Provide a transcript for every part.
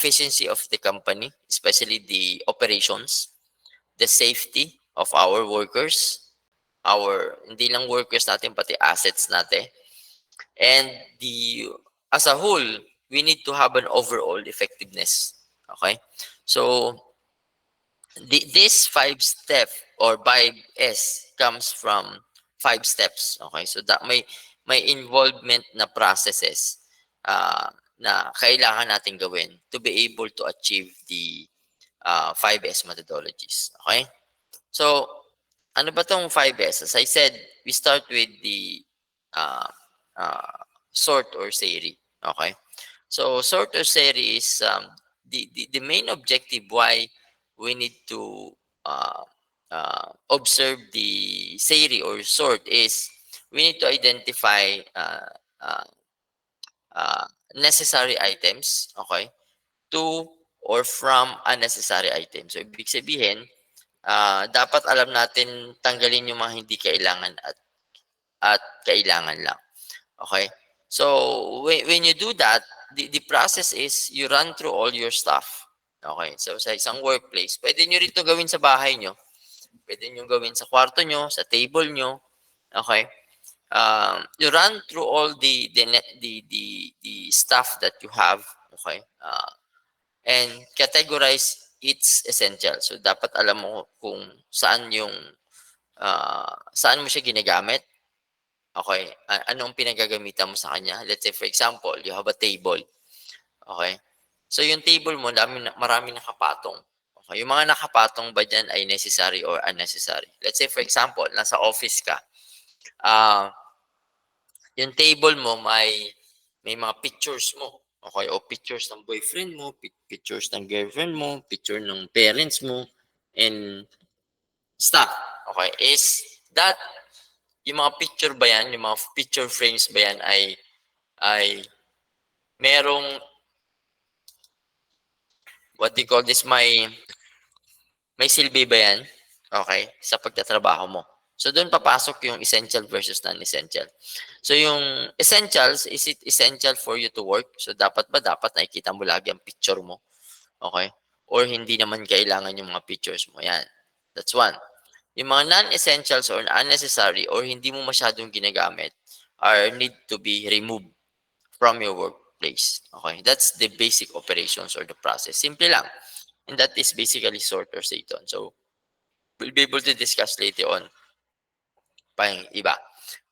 efficiency of the company, especially the operations, the safety of our workers, hindi lang workers natin, pati assets natin. And as a whole, we need to have an overall effectiveness. Okay? So, this 5 step or 5S comes from 5 steps. Okay? So, that may involvement na processes na kailangan natin gawin to be able to achieve the 5S methodologies. Okay? So, ano ba tong 5S? As I said, we start with the uh, uh, sort or series. Okay? So, sort or series is the main objective why we need to observe the series or sort is we need to identify uh, uh, necessary items, okay, to or from unnecessary items. So, ibig sabihin, dapat alam natin tanggalin yung mga hindi kailangan at kailangan lang. Okay? So, when you do that, the process is you run through all your stuff. Okay? So, sa isang workplace, pwede nyo rito gawin sa bahay nyo. Pwede nyo gawin sa kwarto nyo, sa table nyo. Okay? You run through all the stuff that you have. Okay? And categorize its essential. So, dapat alam mo kung saan mo siya ginagamit. Okay? Anong pinagagamitan mo sa kanya? Let's say, for example, you have a table. Okay? So, yung table mo, marami nakapatong. Okay? Yung mga nakapatong ba dyan ay necessary or unnecessary? Let's say, for example, nasa office ka. Yung table mo may mga pictures mo. Okay? O pictures ng boyfriend mo, pictures ng girlfriend mo, picture ng parents mo, and stuff. Okay? Is that yung mga picture ba yan, yung mga picture frames ba yan ay merong what do you call this, may silbi ba yan? Okay? Sa pagtatrabaho mo. So, doon papasok yung essential versus non-essential. So, yung essentials, is it essential for you to work? So, dapat nakikita mo lagi ang picture mo? Okay? Or hindi naman kailangan yung mga pictures mo? Yan. That's one. Yung mga non-essentials or unnecessary or hindi mo masyadong ginagamit need to be removed from your workplace. Okay? That's the basic operations or the process. Simple lang. And that is basically sort or Satan. So, we'll be able to discuss later on pa yung iba.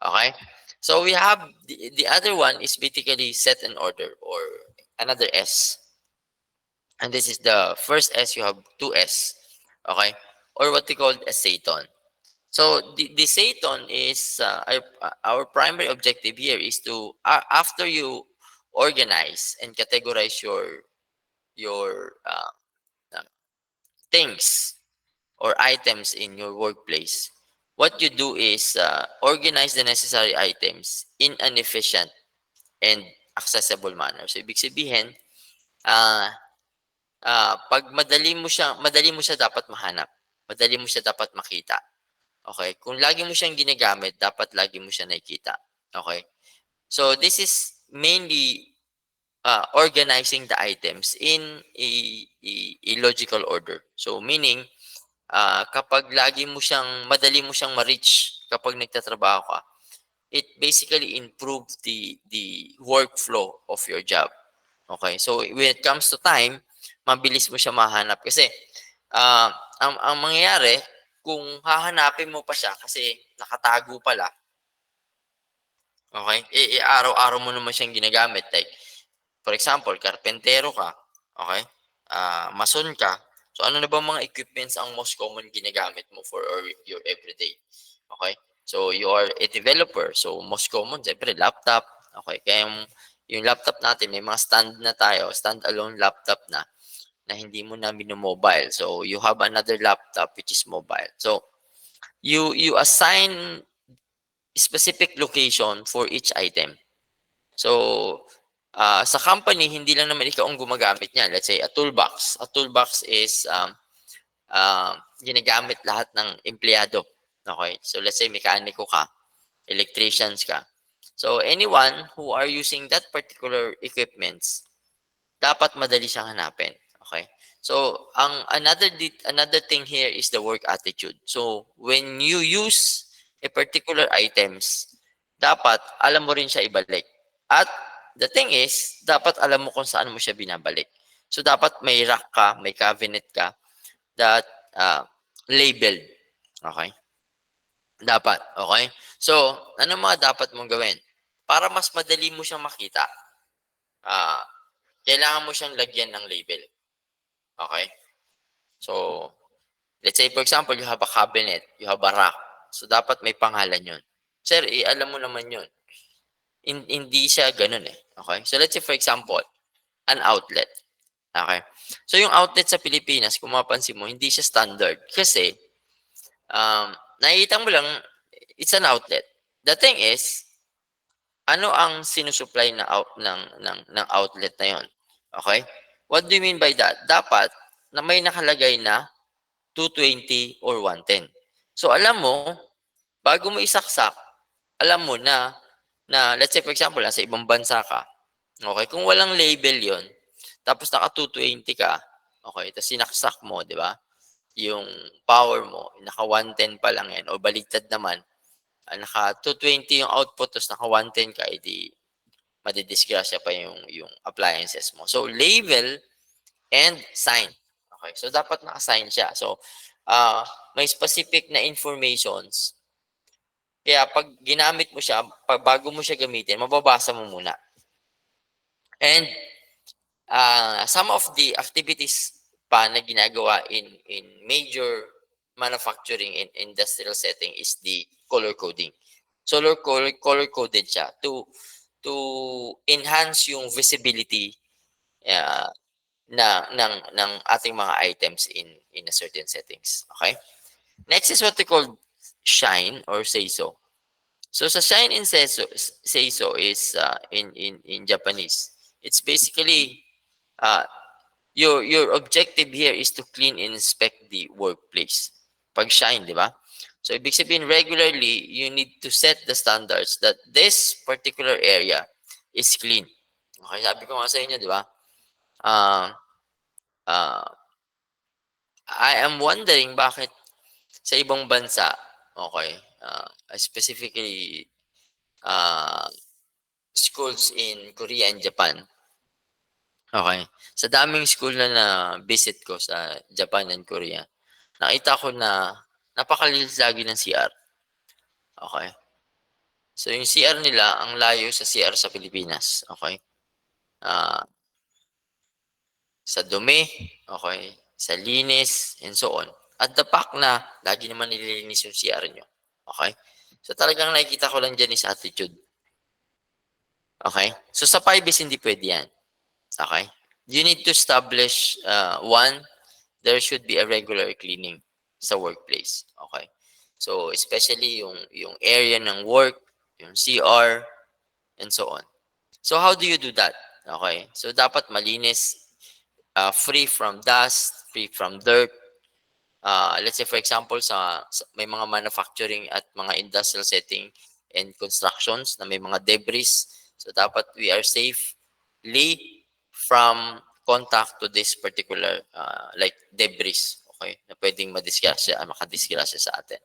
Okay? So, we have the other one is basically set and order or another S. And this is the first S, you have 2S. Okay? Or what we call a Satan. So, the Satan is our primary objective here is to, after you organize and categorize your things or items in your workplace, what you do is organize the necessary items in an efficient and accessible manner. So, ibig sabihin, pag madali mo siya dapat mahanap. Madali mo siya dapat makita. Okay? Kung lagi mo siyang ginagamit, dapat lagi mo siya nakikita. Okay? So, this is mainly organizing the items in a logical order. So, meaning, kapag madali mo siyang ma-reach kapag nagtatrabaho ka, it basically improves the workflow of your job. Okay? So, when it comes to time, mabilis mo siya mahanap. Kasi, ang mangyayari, kung hahanapin mo pa siya kasi nakatago pala, okay? Araw-araw mo naman siyang ginagamit. Like, for example, karpentero ka, okay? Mason ka. So, ano na ba mga equipments ang most common ginagamit mo for your everyday? Okay? So, you are a developer. So, most common, siyempre, laptop. Okay? Kaya yung laptop natin, may mga stand-alone laptop na hindi mo na mobile. So, you have another laptop which is mobile. So, you assign specific location for each item. So, sa company, hindi lang naman ikaw ang gumagamit niyan. Let's say, a toolbox. A toolbox is ginagamit lahat ng empleyado. Okay? So, let's say, mekaniko ka, electricians ka. So, anyone who are using that particular equipments, dapat madali siyang hanapin. Okay? So, another thing here is the work attitude. So, when you use a particular items, dapat alam mo rin siya ibalik. At the thing is, dapat alam mo kung saan mo siya binabalik. So, dapat may rack ka, may cabinet ka that labeled. Okay? Dapat. Okay? So, ano mga dapat mong gawin? Para mas madali mo siyang makita, ah, kailangan mo siyang lagyan ng label. Okay? So, let's say for example, you have a cabinet, you have a rack. So, dapat may pangalan yun. Sir, alam mo naman yun. Hindi siya ganun eh. Okay? So, let's say for example, an outlet. Okay? So, yung outlet sa Pilipinas, kung mapansin mo, hindi siya standard. Kasi, nakikita mo lang, it's an outlet. The thing is, ano ang sinusupply na ng outlet na yon? Okay? What do you mean by that? Dapat na may nakalagay na 220 or 110. So alam mo, bago mo isaksak, alam mo na let's say for example, nasa ibang bansa ka. Okay, kung walang label 'yon, tapos naka 220 ka, okay, tapos sinaksak mo, 'di ba? Yung power mo, naka 110 pa lang 'yan o baligtad naman, naka 220 yung output tapos naka 110 ka, edi madidisgrasya pa yung appliances mo. So label and sign. Okay, so dapat naka-sign siya. So may specific na informations. Kaya pag ginamit mo siya, pag bago mo siya gamitin, mababasa mo muna. And some of the activities pa na ginagawa in major manufacturing and industrial setting is the color coding. So color coded siya to enhance yung visibility uh, ng ating mga items in a certain settings. Okay? Next is what we call shine or seiso. So sa shine and seiso is in Japanese. It's basically your objective here is to clean and inspect the workplace. Pag shine, di ba? So ibig sabihin regularly you need to set the standards that this particular area is clean. Okay, sabi ko nga sa inyo, di ba? Uh, uh, I am wondering bakit sa ibang bansa, okay, specifically uh, schools in Korea and Japan. Okay. Sa daming school na visit ko sa Japan and Korea, nakita ko na napakalinis lagi ng CR. Okay. So yung CR nila, ang layo sa CR sa Pilipinas. Okay. Ah, sa dumi, okay, sa linis, and so on. At the fact na lagi naman nililinis yung CR nyo. Okay? So talagang nakikita ko lang dyan is attitude. Okay? So sa 5 is hindi pwede yan. Okay? You need to establish, one, there should be a regular cleaning sa workplace. Okay? So especially yung area ng work, yung CR, and so on. So how do you do that? Okay? So dapat malinis, free from dust, free from dirt. Let's say for example sa may mga manufacturing at mga industrial setting and constructions na may mga debris. So dapat we are safely from contact to this particular like debris, okay, na pwedeng makadisgrasya sa atin.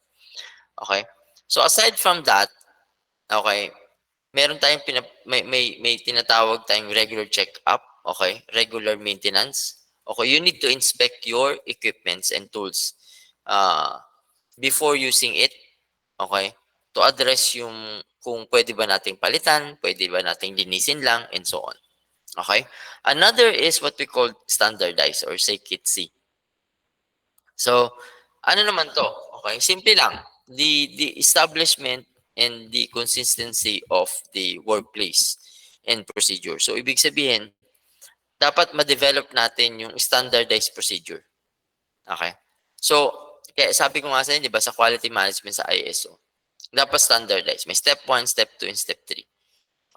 Okay? So aside from that, okay, meron tayong may tinatawag tayong regular check-up, okay, regular maintenance. Okay, you need to inspect your equipments and tools before using it, okay, to address yung kung pwede ba nating palitan, pwede ba nating linisin lang, and so on. Okay? Another is what we call standardized or say KITSI. So, ano naman to? Okay, simple lang. The establishment and the consistency of the workplace and procedure. So, ibig sabihin, dapat ma-develop natin yung standardized procedure. Okay? So, kaya sabi ko nga sa inyo, di ba, sa quality management sa ISO, dapat standardized. May step 1, step 2, and step 3.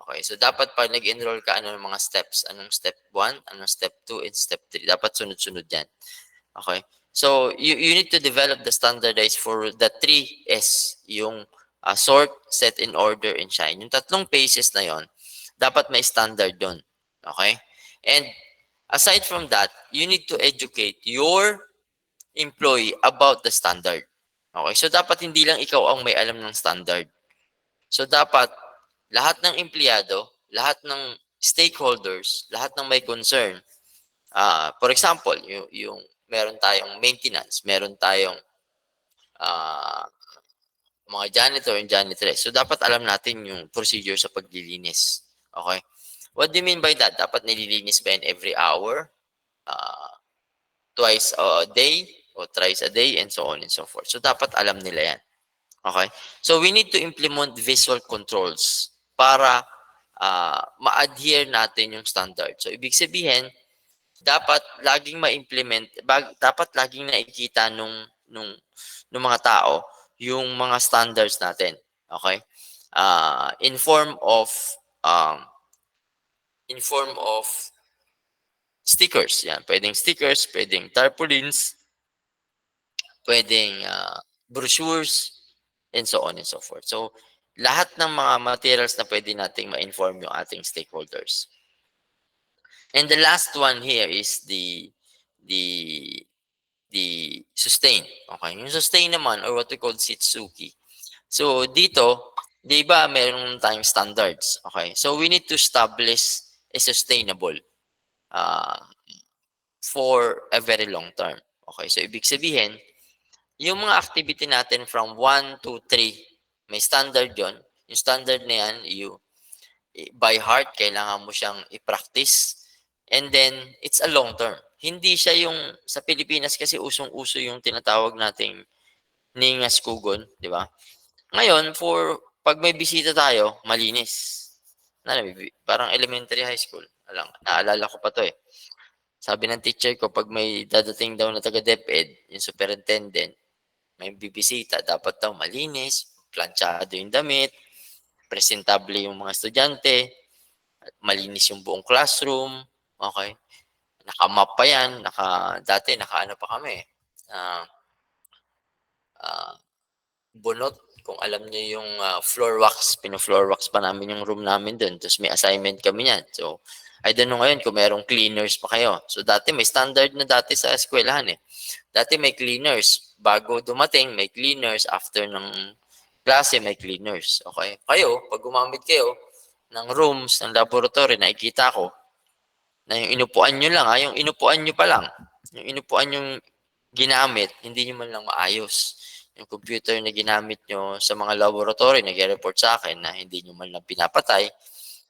Okay, so dapat pag nag-enroll ka, ano mga steps? Anong step 1, anong step 2, and step 3. Dapat sunod-sunod yan. Okay? So, you need to develop the standardized for the 3S, yung sort, set in order, and shine. Yung tatlong phases na yon, dapat may standard doon. Okay? And Aside from that, you need to educate your employee about the standard. Okay? So, dapat hindi lang ikaw ang may alam ng standard. So, dapat lahat ng empleyado, lahat ng stakeholders, lahat ng may concern, for example, yung meron tayong maintenance, meron tayong ah, mga janitor and janitress. So, dapat alam natin yung procedure sa paglilinis. Okay? What do you mean by that? Dapat nililinis ba yan every hour? Uh, Twice a day? O thrice a day? And so on and so forth. So, dapat alam nila yan. Okay? So, we need to implement visual controls para ma-adhere natin yung standard. So, ibig sabihin, dapat laging ma-implement, dapat laging nakikita nung mga tao yung mga standards natin. Okay? In form of um, in form of stickers. Yan. Pwedeng stickers, pwedeng tarpaulins, pwedeng brochures, and so on and so forth. So, lahat ng mga materials na pwede nating ma-inform yung ating stakeholders. And the last one here is the sustain. Okay? Yung sustain naman, or what we call Sitsuki. So, dito, di ba, meron tayong standards. Okay? So, we need to establish a sustainable uh, for a very long term. Okay? So, ibig sabihin, yung mga activity natin from 1 to 3, may standard yon. Yung standard na yan, by heart, kailangan mo siyang i-practice. And then, it's a long term. Hindi siya yung, sa Pilipinas kasi usong-uso yung tinatawag nating ningas kugon, di ba? Ngayon, pag may bisita tayo, malinis. Parang elementary high school. Naalala ko pa to eh. Sabi ng teacher ko, pag may dadating daw na taga-DepEd, yung superintendent, may bibisita, dapat daw malinis, planchado yung damit, presentable yung mga estudyante, malinis yung buong classroom, okay? Naka-map pa yan, dati naka-ano pa kami, uh, uh, bunot, kung alam niyo yung floor wax, pino-floor wax pa namin yung room namin doon, tapos may assignment kami yan. So, I don't know ngayon kung merong cleaners pa kayo. So, dati may standard na dati sa eskwelahan eh. Dati may cleaners. Bago dumating, may cleaners. After ng klase, may cleaners. Okay? Kayo, pag gumamit kayo ng rooms, ng laboratory, nakikita ko na yung inupuan nyo lang, yung inupuan nyo pa lang, yung inupuan yung ginamit, hindi nyo man lang maayos. Yung computer na ginamit nyo sa mga laboratory, nag-report sa akin na hindi nyo man lang pinapatay.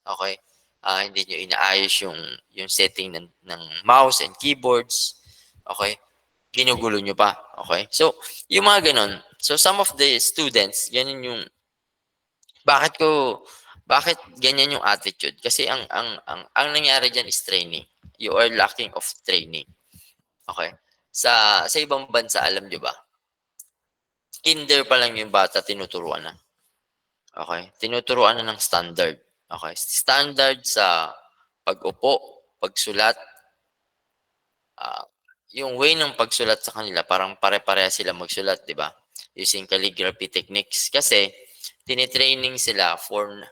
Okay? Hindi nyo inaayos yung setting ng mouse and keyboards. Okay? Ginugulo nyo pa. Okay? So, yung mga ganun. So, some of the students, ganun yung, bakit ganyan yung attitude? Kasi ang nangyari diyan is training. You are lacking of training. Okay? Sa ibang bansa, alam nyo ba? Kinder pa lang yung bata, tinuturuan na. Okay? Tinuturuan na ng standard. Okay? Standard sa pag-upo, pagsulat, yung way ng pagsulat sa kanila, parang pare-pareha sila magsulat, di ba? Using calligraphy techniques. Kasi, tinitraining sila for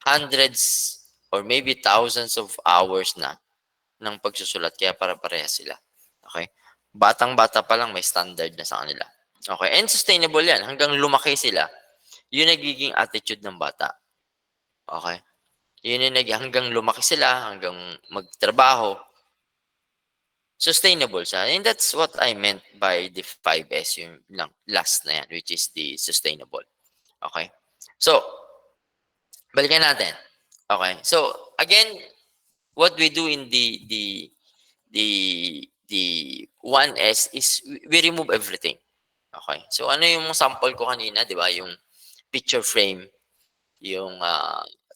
hundreds or maybe thousands of hours na ng pagsusulat. Kaya pare-pareha sila. Okay? Batang-bata pa lang may standard na sa kanila. Okay? And sustainable yan. Hanggang lumaki sila, yun nagiging attitude ng bata. Okay? Yun yung hanggang lumaki sila, hanggang magtrabaho, sustainable siya. And that's what I meant by the 5S, yung last na yan, which is the sustainable. Okay? So, balikan natin. Okay? So, again, what we do in the 1S is we remove everything. Okay? So, ano yung sample ko kanina, di ba? Yung picture frame, yung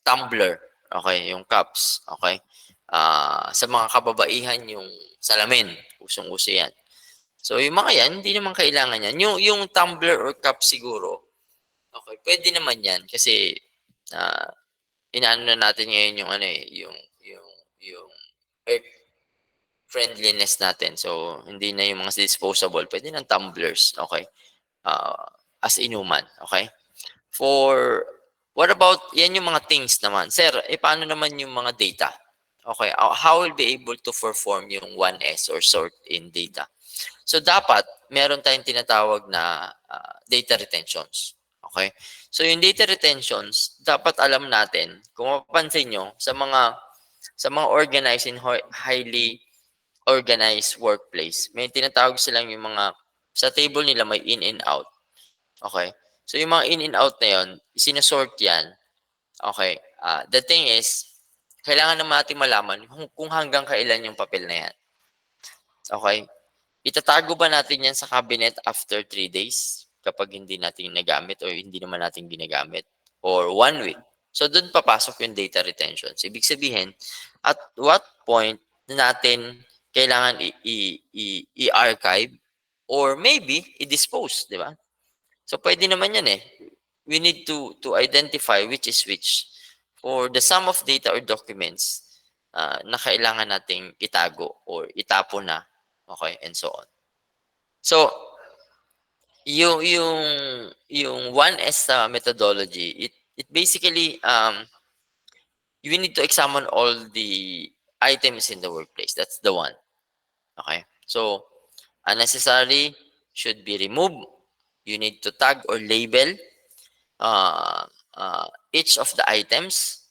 tumbler, okay? Yung cups, okay? Sa mga kababaihan, yung salamin, usong-uso yan. So, yung mga yan, hindi naman kailangan yan. Yung tumbler or cup siguro, okay, pwede naman yan kasi inaano na natin ngayon yung ano eh, yung earth friendliness natin. So, hindi na yung mga disposable, pwede ng tumblers, okay? As inuman, okay? What about, yan yung mga things naman. Sir, paano naman yung mga data? Okay, how will be able to perform yung 1S or sort in data? So dapat meron tayong tinatawag na data retentions. Okay? So yung data retentions, dapat alam natin, kung mapapansin nyo, sa mga organized and highly organized workplace, may tinatawag silang yung mga, sa table nila may in and out. Okay? So yung mga in and out na yun, sinasort yan. Okay? The thing is, kailangan naman natin malaman kung hanggang kailan yung papel na yan. Okay? Itatago ba natin yan sa cabinet after 3 days kapag hindi natin nagamit or hindi naman natin ginagamit? Or 1 week? So, doon papasok yung data retention. So, ibig sabihin, at what point natin kailangan i-archive or maybe i-dispose, di ba? So, pwede naman yan eh. We need to identify which is which for the sum of data or documents na kailangan nating itago or itapon na. Okay, and so on. So, yung 1S methodology, it basically you need to examine all the items in the workplace. That's the one. Okay? So, unnecessary should be removed. You need to tag or label uh, each of the items.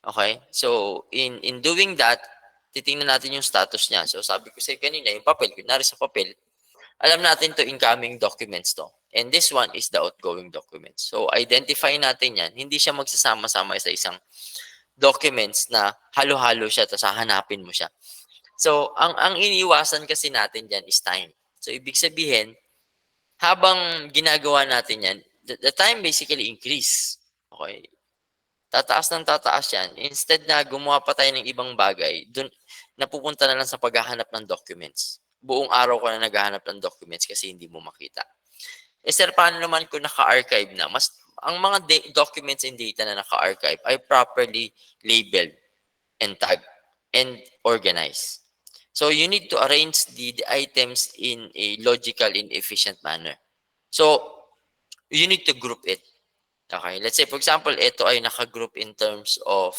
Okay? So, in doing that, titingnan natin yung status niya. So, sabi ko sa kanina, yung papel, kunwari sa papel, alam natin to incoming documents to. And this one is the outgoing documents. So, identify natin yan. Hindi siya magsasama-sama sa isang documents na halo-halo siya tapos hahanapin mo siya. So, ang iniiwasan kasi natin dyan is time. So, ibig sabihin, habang ginagawa natin yan, the time basically increase. Okay? Tataas ng tataas yan. Instead na gumawa pa tayo ng ibang bagay, dun, napupunta na lang sa paghahanap ng documents. Buong araw ka na naghahanap ng documents kasi hindi mo makita. Eh sir, paano naman kung naka-archive na? Ang mga documents and data na naka-archive ay properly labeled and tagged and organized. So you need to arrange the items in a logical and efficient manner. So you need to group it. Okay, let's say for example, ito ay naka-group in terms of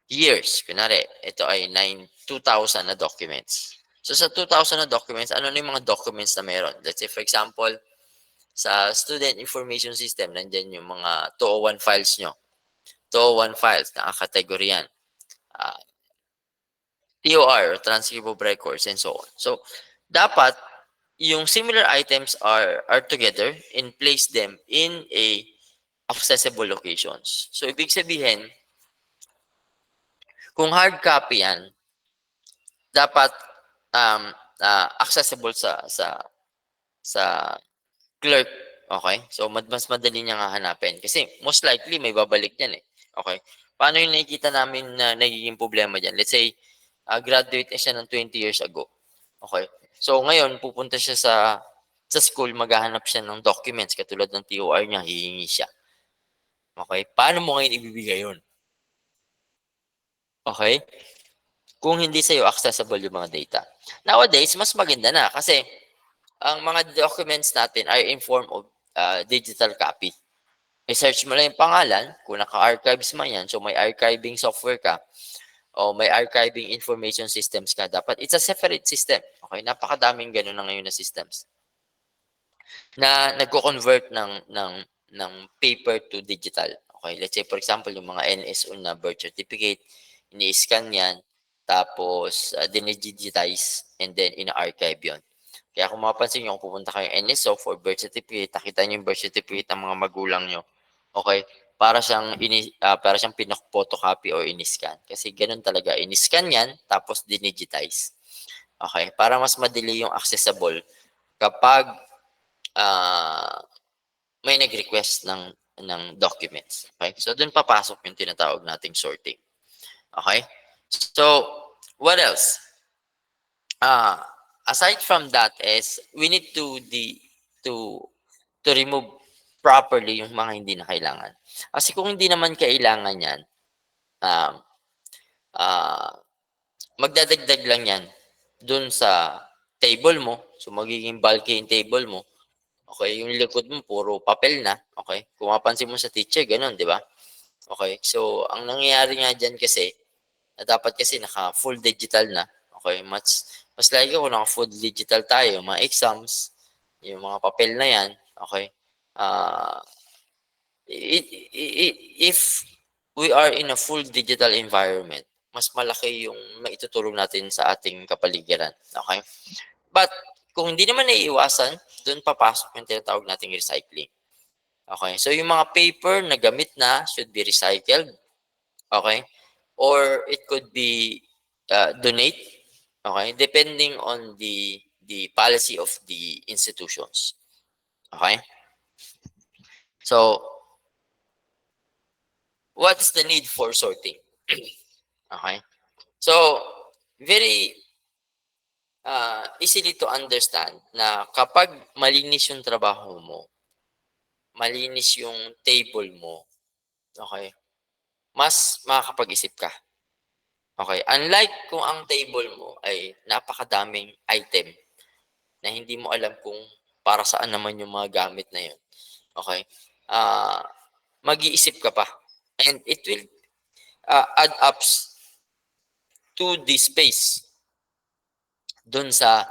years. Kunwari, ito ay 2,000 na documents. So sa 2,000 na documents, ano na yung mga documents na meron? Let's say for example, sa student information system, nandyan yung mga 201 files nyo. 201 files, nakakategory yan. TOR, transcript of records, and so on. So, dapat, yung similar items are together and place them in a accessible locations. So, ibig sabihin, kung hard copy yan, dapat accessible sa clerk. Okay? So, mas madali niya nga hanapin. Kasi, most likely, may babalik yan eh. Okay? Paano yung nakikita namin na nagiging problema dyan? Let's say, graduate na siya ng 20 years ago. Okay? So, ngayon, pupunta siya sa school, maghahanap siya ng documents, katulad ng TOR niya, hihingi siya. Okay? Paano mo ngayon ibibigay yun? Okay? Kung hindi sa'yo accessible yung mga data. Nowadays, mas maganda na kasi ang mga documents natin are in form of digital copy. I-search mo lang yung pangalan, kung naka-archives man yan, so may archiving software ka, o may archiving information systems ka, dapat it's a separate system. Okay? Napakadaming gano'n na ngayon na systems na nagko-convert ng paper to digital. Okay? Let's say, for example, yung mga NSO na birth certificate, ini-scan yan, tapos dinigitize, and then ina-archive yon. Kaya kung mapapansin nyo, kung pupunta kayo NSO for birth certificate, nakita nyo yung birth certificate ng mga magulang nyo, okay, para siyang pinok-photocopy or in-scan. Kasi ganun talaga, in-scan yan, tapos dinigitize. Okay, para mas madali yung accessible kapag may nag-request ng documents. Okay, so dun papasok yung tinatawag nating sorting. Okay, so what else? Aside from that is we need to remove properly yung mga hindi na kailangan. Kasi kung hindi naman kailangan yan, magdadagdag lang yan dun sa table mo. So, magiging bulky yung table mo. Okay, yung likod mo, puro papel na. Okay, kung mapansin mo sa teacher, ganun, di ba? Okay? So, ang nangyayari nga diyan kasi, na dapat kasi naka-full digital na, okay? Mas lagi kung naka-full digital tayo, mga exams, yung mga papel na yan, okay? Ah, if we are in a full digital environment, mas malaki yung maitutulong natin sa ating kapaligiran, okay? But kung hindi naman naiiwasan, doon papasok yung tinatawag nating recycling. Okay? So yung mga paper na gamit na should be recycled, okay? Or it could be donate, okay? Depending on the policy of the institutions. Okay? So, what's the need for sorting? Okay? So, very easily to understand na kapag malinis yung trabaho mo, malinis yung table mo, okay, mas makakapag-isip ka. Okay, unlike kung ang table mo ay napakadaming item na hindi mo alam kung para saan naman yung mga gamit na yun, okay, ah, mag-iisip ka pa and it will add ups to the space dun sa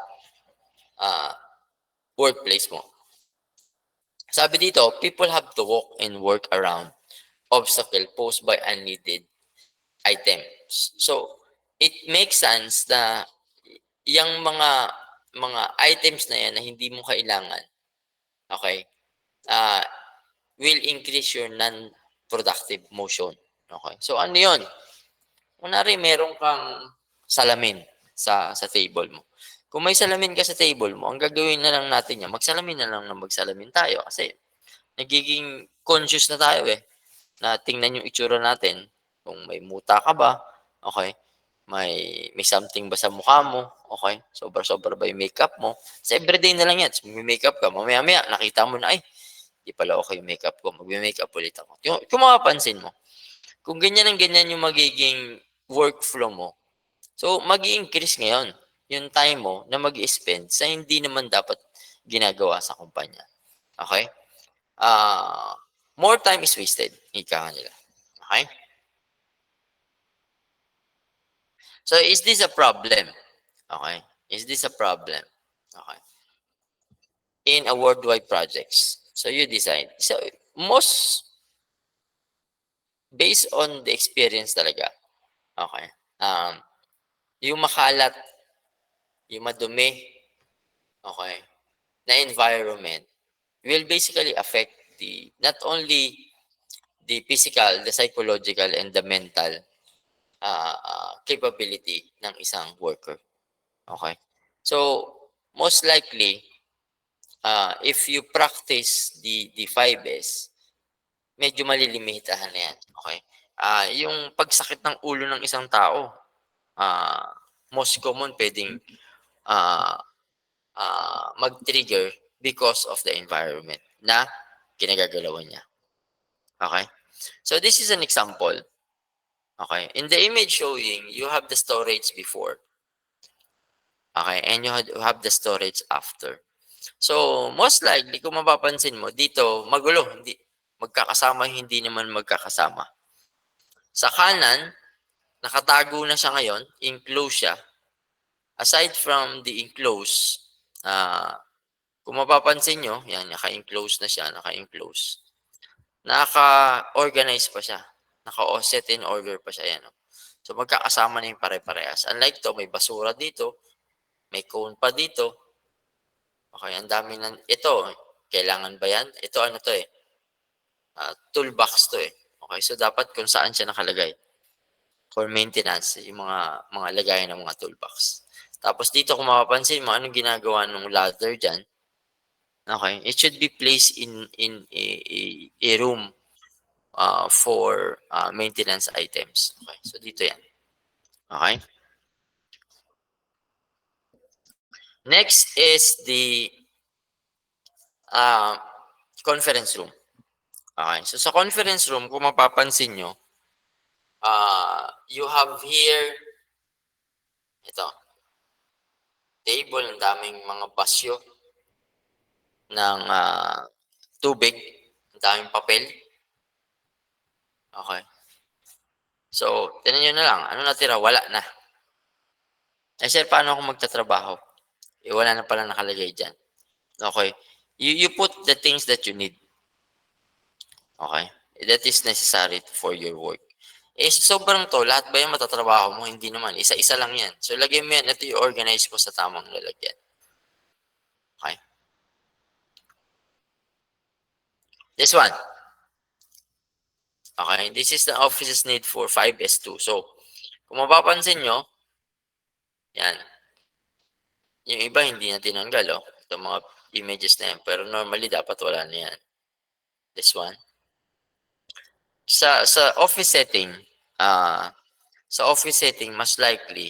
ah, workplace mo. Sabi dito, people have to walk and work around obstacle posed by unneeded items. So, it makes sense na yung mga items na yan na hindi mo kailangan, okay, ah, will increase your non-productive motion. Okay. So, ano yun? Kunwari, meron kang salamin sa table mo. Kung may salamin ka sa table mo, ang gagawin na lang natin yan, magsalamin na lang ng magsalamin tayo kasi nagiging conscious na tayo eh, na tingnan yung itsura natin, kung may muta ka ba, okay, may something ba sa mukha mo, okay, sobra-sobra ba yung makeup mo, sa everyday na lang yan, may makeup ka, mamaya-maya nakita mo na, ay, di pala okay yung makeup ko, magme-makeup ulit ako. Kung mapapansin mo, kung ganyan ang ganyan yung magiging workflow mo, so mag increase ngayon yung time mo na mag spend sa hindi naman dapat ginagawa sa kumpanya. Okay? Ah, more time is wasted, ika nga nila. Okay? So, is this a problem? Okay? Is this a problem? Okay. In a worldwide projects. So, you decide. So, most based on the experience talaga. Okay. Yung makalat, yung madumi, okay, na environment will basically affect the not only the physical, the psychological, and the mental capability ng isang worker. Okay? So, most likely, if you practice the 5S, medyo malilimitahan na yan. Okay? Yung pagsakit ng ulo ng isang tao, ah, most common pwedeng ah, mag-trigger because of the environment na kinagagalawan niya. Okay? So, this is an example. Okay? In the image showing, you have the storage before. Okay? And you have the storage after. So, most likely, kung mapapansin mo, dito, magulo. Magkakasama, hindi naman magkakasama. Sa kanan, nakatago na siya ngayon, enclosed siya. Aside from the enclosed, kung mapapansin nyo, yan, naka-enclose na siya, naka-enclose. Naka-organize pa siya. Naka-set in order pa siya, yan. No? So, magkakasama na yung pare-parehas. Unlike to, may basura dito, may cone pa dito. Okay, ang dami ng, ito, kailangan ba yan? Ito ano to eh, toolbox to eh. Okay, so dapat kung saan siya nakalagay for maintenance, yung mga lagayan ng mga toolbox. Tapos dito kung mapapansin mo, anong ginagawa ng ladder dyan, okay, it should be placed in a room for maintenance items. Okay, so dito yan. Okay. Next is the uh, conference room. Okay, so sa conference room, kung mapapansin nyo, you have here, ito, table, ang daming mga basyo ng tubig, ang daming papel. Okay. So, tingnan nyo na lang. Ano natira? Wala na. Eh, sir, paano ako magtatrabaho? Eh, wala na pala nakalagay dyan. Okay. You put the things that you need. Okay? That is necessary for your work. Eh, sobrang to, lahat ba yan matatrabaho mo? Hindi naman. Isa-isa lang yan. So, lagay mo yan. Ito i-organize ko sa tamang lalagyan. Okay? This one. Okay? This is the office's need for 5S2. So, kung mapapansin nyo, yan. Yung iba hindi na tinanggal, oh. Itong mga images na yan. Pero normally, dapat wala na yan. This one. Sa office setting, sa office setting, mas likely,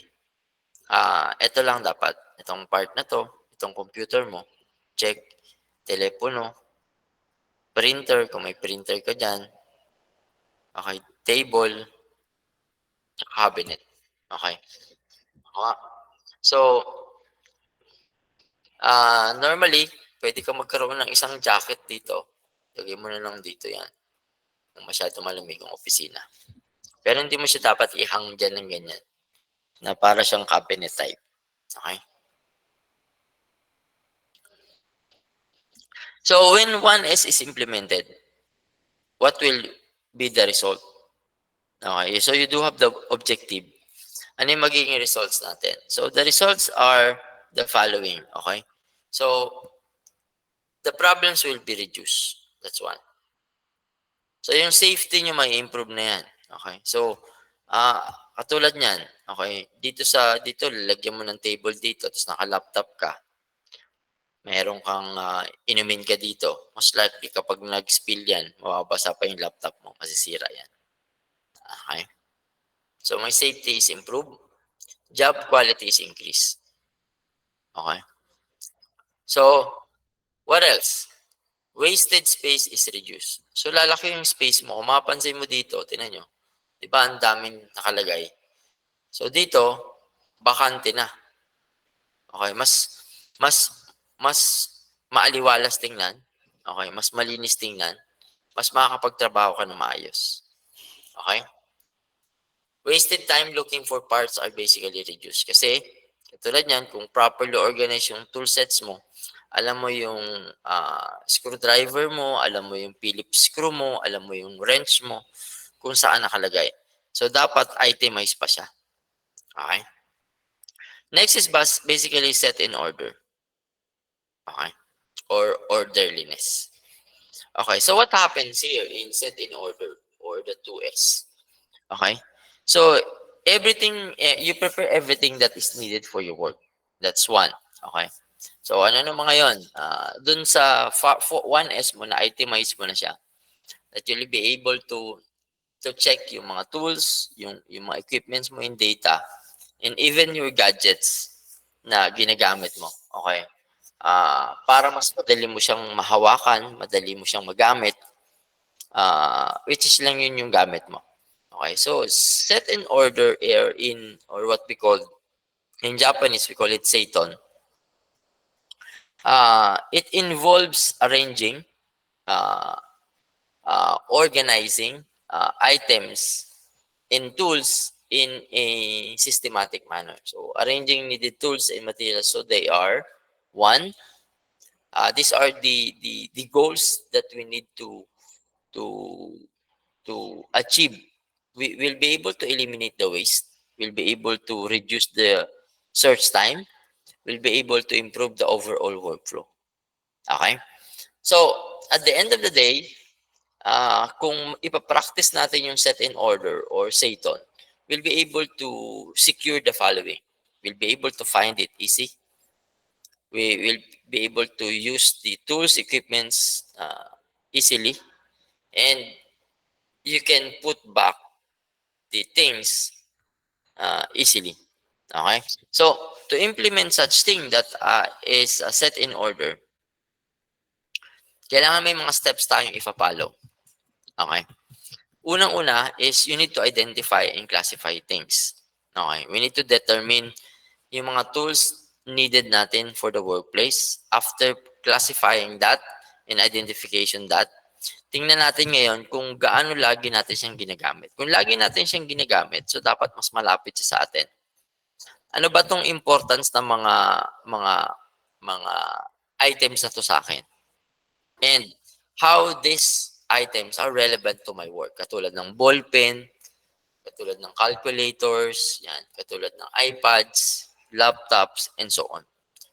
ito lang dapat. Itong part na to, itong computer mo, check, telepono, printer, kung may printer ka dyan, okay, table, cabinet. Okay. So, normally, pwede ka magkaroon ng isang jacket dito. Lagay mo na lang dito yan. Kung masyado malamig ang opisina. Pero hindi mo siya dapat ihang dyan ng ganyan. Na para siyang cabinet type. Okay? So, when 1S is implemented, what will be the result? Okay, so you do have the objective. Ano yung magiging results natin? So, the results are the following. Okay? So, the problems will be reduced. That's one. So, yung safety nyo may improve na yan. Okay? So, katulad niyan, okay, dito, lalagyan mo ng table dito, tapos naka-laptop ka, meron kang inumin ka dito, most likely kapag nag-spill yan, mababasa pa yung laptop mo, masisira yan. Okay? So, my safety is improved, job quality is increased. Okay? So, what else? Wasted space is reduced. So, lalaki yung space mo. Kung mapansin mo dito, tinan nyo. Di ba, ang daming nakalagay. So, dito, bakante na. Okay, mas, mas maaliwalas tingnan. Okay, mas malinis tingnan. Mas makakapagtrabaho ka na maayos. Okay? Wasted time looking for parts are basically reduced. Kasi, katulad niyan, kung properly organized yung tool sets mo, alam mo yung screwdriver mo, alam mo yung Phillips screw mo, alam mo yung wrench mo, kung saan nakalagay. So, dapat itemize pa siya. Okay? Next is basically set in order. Okay? Or orderliness. Okay, so what happens here in set in order or the 2S? Okay? So, everything, you prepare everything that is needed for your work. That's one. Okay? So, ano na mga yun? Dun sa 1S mo na itemize mo na siya, that you'll be able to check yung mga tools, yung mga equipments mo in data, and even your gadgets na ginagamit mo. Okay? Para mas madali mo siyang mahawakan, madali mo siyang magamit, which is lang yun yung gamit mo. Okay, so set in order or what we call, in Japanese, we call it seiton. It involves arranging, organizing items and tools in a systematic manner. So, arranging needed tools and materials so they are, one, these are the goals that we need to achieve. We will be able to eliminate the waste. We'll be able to reduce the search time. We'll be able to improve the overall workflow. Okay? So, at the end of the day, kung ipapractice natin yung set in order or Seiton, we'll be able to secure the following. We'll be able to find it easy. We will be able to use the tools, equipments easily, and you can put back the things easily. Okay? So, to implement such thing that is set in order, kailangan may mga steps tayong ipa-follow. Okay? Unang-una is you need to identify and classify things. Okay? We need to determine yung mga tools needed natin for the workplace. After classifying that and identification that, tingnan natin ngayon kung gaano lagi natin siyang ginagamit. Kung lagi natin siyang ginagamit, so dapat mas malapit siya sa atin. Ano ba tong importance ng mga items na to sa akin? And how these items are relevant to my work. Katulad ng ballpen, katulad ng calculators, yan, katulad ng iPads, laptops, and so on.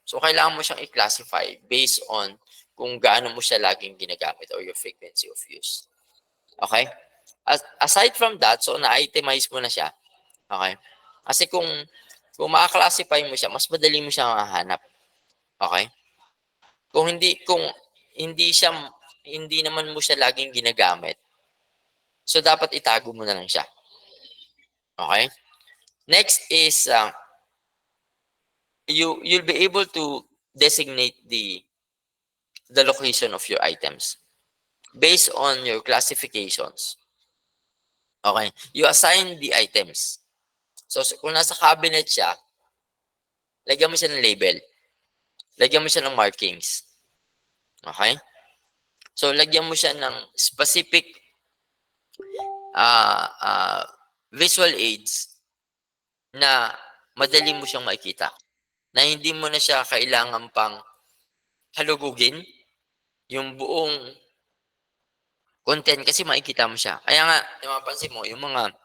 So, kailangan mo siyang i-classify based on kung gaano mo siya laging ginagamit or your frequency of use. Okay? Aside from that, so na-itemize mo na siya. Okay? Kasi kung ma-classify mo siya, mas madali mo siya mahanap. Okay? Kung hindi naman mo siya laging ginagamit, so dapat itago mo na lang siya. Okay? Next is you'll be able to designate the location of your items based on your classifications. Okay? You assign the items. So kung nasa cabinet siya, lagyan mo siya ng label. Lagyan mo siya ng markings. Okay? So lagyan mo siya ng specific visual aids na madali mo siyang makikita. Na hindi mo na siya kailangan pang halugugin yung buong content kasi makikita mo siya. Kaya nga, mapapansin mo, yung mga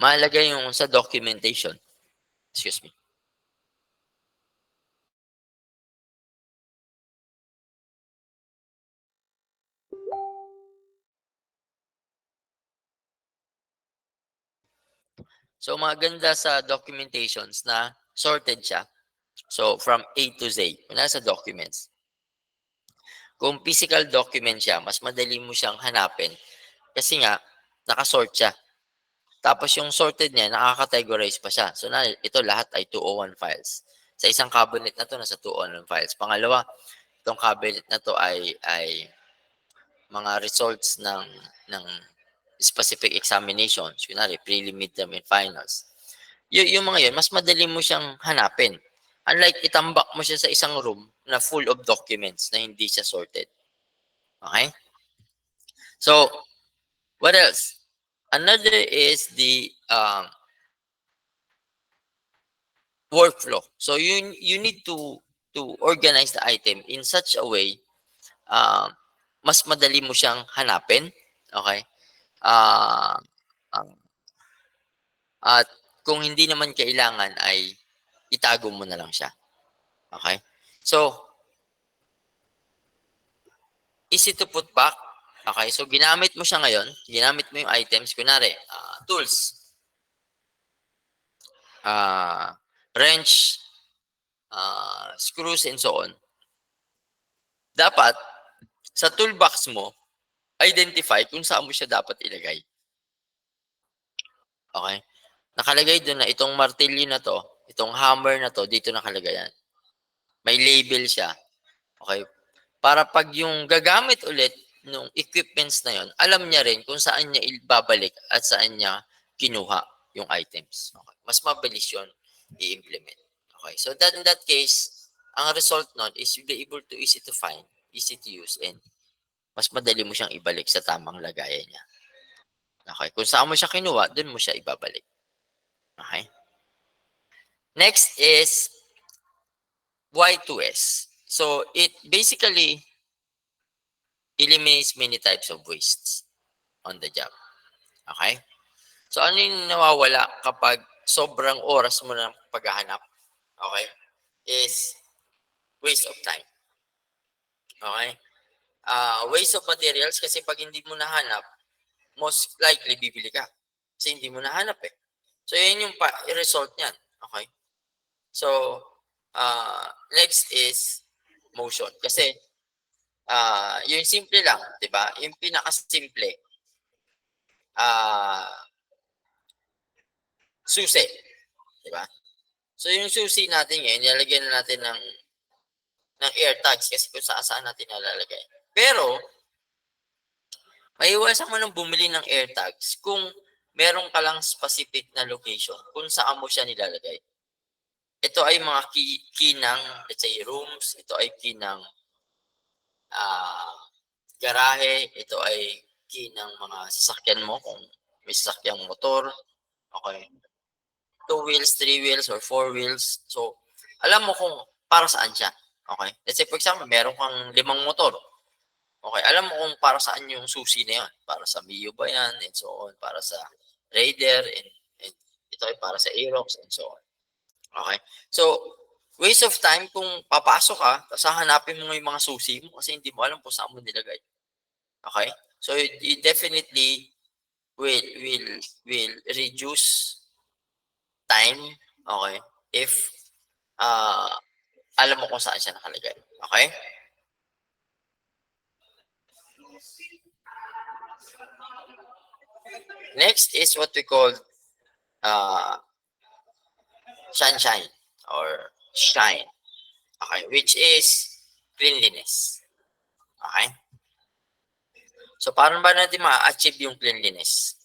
mahalaga yung sa documentation. Excuse me. So, maganda sa documentations na sorted siya. So, from A to Z, wala sa documents. Kung physical document siya, mas madali mo siyang hanapin kasi nga, nakasort siya. Tapos yung sorted niya, nakaka-categorize pa siya. So, ito lahat ay 201 files. Sa isang cabinet na to, nasa 201 files. Pangalawa, itong cabinet na to ay mga results ng specific examinations. Kunwari, prelim, midterm, and finals. Yung mga yun, mas madali mo siyang hanapin. Unlike itambak mo siya sa isang room na full of documents na hindi siya sorted. Okay? So, what else? Another is the workflow. So you need to organize the item in such a way mas madali mo siyang hanapin, okay? Uh, at kung hindi naman kailangan ay itago mo na lang siya. Okay? So easy to put back. Okay? So ginamit mo siya ngayon, ginamit mo yung items kunari, tools. Wrench, screws, and so on. Dapat, sa toolbox mo, identify kung saan mo siya dapat ilagay. Okay? Nakalagay doon na itong martilyo na to, itong hammer na to, dito nakalagay yan. May label siya. Okay? Para pag yung gagamit ulit ng equipments na yon, alam niya rin kung saan niya ibabalik at saan niya kinuha yung items. Okay? Mas mabilis yun i-implement. Okay? So that in that case, ang result nun is you'll be able to easy to find, easy to use, and mas madali mo siyang ibalik sa tamang lagayan niya. Okay? Kung saan mo siya kinuha, doon mo siya ibabalik. Okay? Next is Y2S. So, it basically eliminates many types of wastes on the job. Okay? So, ano yung nawawala kapag sobrang oras mo ng paghahanap? Okay? Is waste of time. Okay? Waste of materials kasi pag hindi mo nahanap, most likely bibili ka. Kasi hindi mo nahanap eh. So, yun yung result niyan. Okay? So, next is motion. Kasi, yung simple lang, di ba? Yung pinakasimple, susi. Di ba? So, yung susi natin ngayon, nilalagyan na natin ng air tags kasi kung saan natin nalalagay. Pero, maiwasan mo nang bumili ng air tags kung meron ka lang specific na location kung saan mo siya nilalagay. Ito ay mga key ng, let's say, rooms. Ito ay key ng garahe, ito ay key ng mga sasakyan mo kung may sasakyang motor, okay. 2 wheels, 3 wheels, or 4 wheels. So, alam mo kung para saan siya. Okay? Let's say, for example, meron kang 5 motor. Okay? Alam mo kung para saan yung susi na yun. Para sa Mio ba yan, and so on. Para sa Raider, and ito ay para sa Aerox, and so on. Okay? So, waste of time kung papasok ka, tapos hahanapin mo yung mga susi mo kasi hindi mo alam kung saan mo nilagay. Okay? So, you definitely will reduce time, okay, if uh, alam mo kung saan siya nakalagay. Okay? Next is what we call uh, sunshine or shine. Okay? Which is cleanliness. Okay? So, paano ba natin ma-achieve yung cleanliness?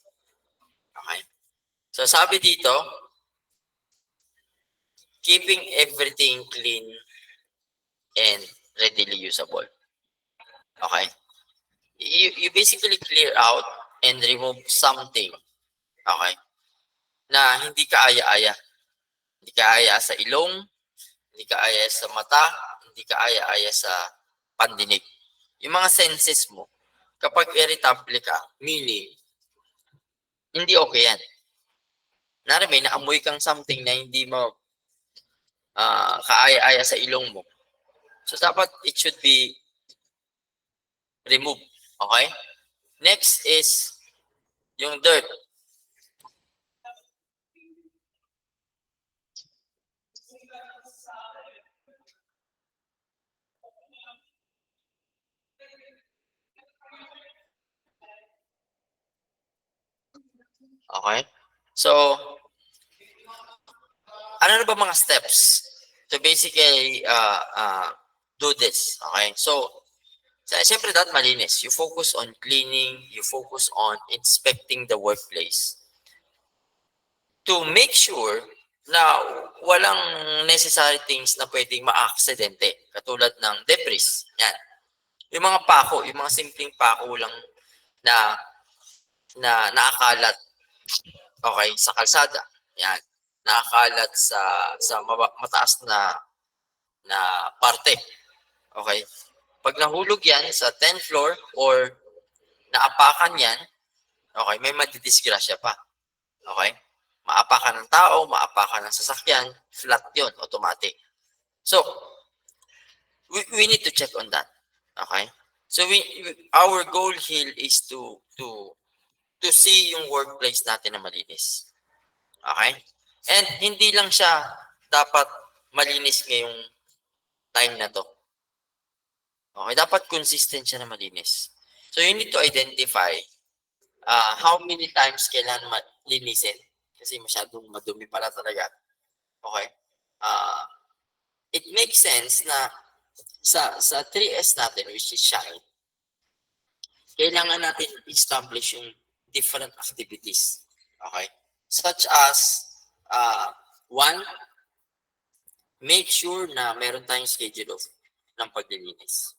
Okay? So, sabi dito, keeping everything clean and readily usable. Okay? You basically clear out and remove something. Okay? Na hindi ka aya-aya. Hindi ka aya sa ilong, hindi ka aya sa mata, hindi ka aya-aya sa pandinig. Yung mga senses mo, kapag irritable ka, meaning, hindi okay yan. Nari may naamoy kang something na hindi mo kaaya-aya sa ilong mo. So, dapat it should be removed. Okay? Next is yung dirt. Okay? So, ano na ba mga steps to basically do this? Okay? So, siyempre dapat malinis. You focus on cleaning, you focus on inspecting the workplace to make sure na walang necessary things na pwedeng ma-aksidente katulad ng debris. Yan. Yung mga pako, yung mga simpleng pako lang na naakalat, okay, sa kalsada. Yan. Naakalat sa mataas na parte. Okay? Pag nahulog yan sa 10th floor or naapakan yan, okay, may madidisgrasya pa. Okay? Maapakan ng tao, maapakan ng sasakyan, flat yun, automatic. So, we need to check on that. Okay? So, our goal here is to see yung workplace natin na malinis. Okay? And hindi lang siya dapat malinis ngayong time na to. Okay? Dapat consistent siya na malinis. So, you need to identify how many times kailangan linisin. Kasi masyadong madumi pala talaga. Okay? It makes sense na sa 3S natin, which is shine, kailangan natin establish yung different activities. Okay? Such as, one, make sure na meron tayong schedule ng paglilinis.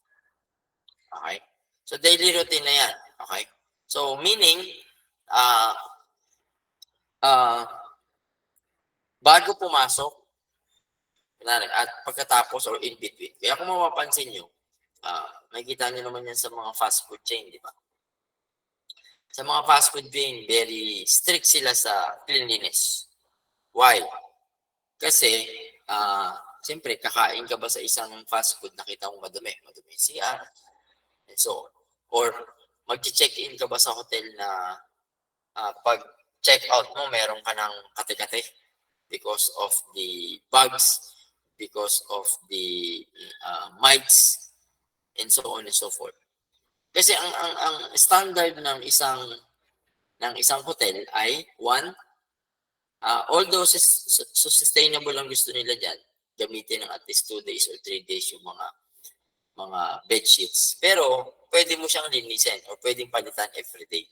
Okay? So, daily routine na yan. Okay? So, meaning, bago pumasok, at pagkatapos or in between. Kaya kung mapapansin nyo, makikita nyo naman yan sa mga fast food chain, di ba? Sa mga fast food chain, very strict sila sa cleanliness. Why? Kasi, siyempre, kakain ka ba sa isang fast food, nakita mo madumi CR, and so on. Or, mag-check-in ka ba sa hotel na pag check-out mo, meron ka ng kate-kate because of the bugs, because of the mites, and so on and so forth. Kasi ang standard ng isang hotel ay one, although sustainable ang gusto nila diyan, gamitin ng at least 2 days or 3 days yung mga bed sheets. Pero pwede mo siyang linisin or pwedeng palitan every day.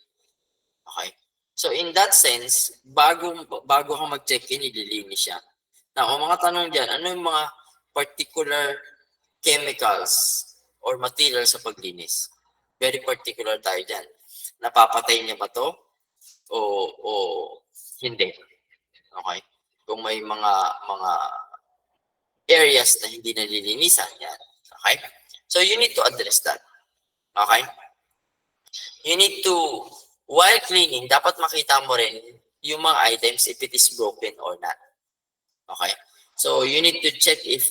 Okay? So in that sense, bago ka mag-check-in, ililinis siya. Now, ang mga tanong diyan, ano yung mga particular chemicals or materials sa paglinis? Very particular tayo dyan. Napapatay niya ba to? O hindi? Okay? Kung may mga areas na hindi nalilinisan, yan. Okay? So, you need to address that. Okay? You need to, while cleaning, dapat makita mo rin yung mga items if it is broken or not. Okay? So, you need to check if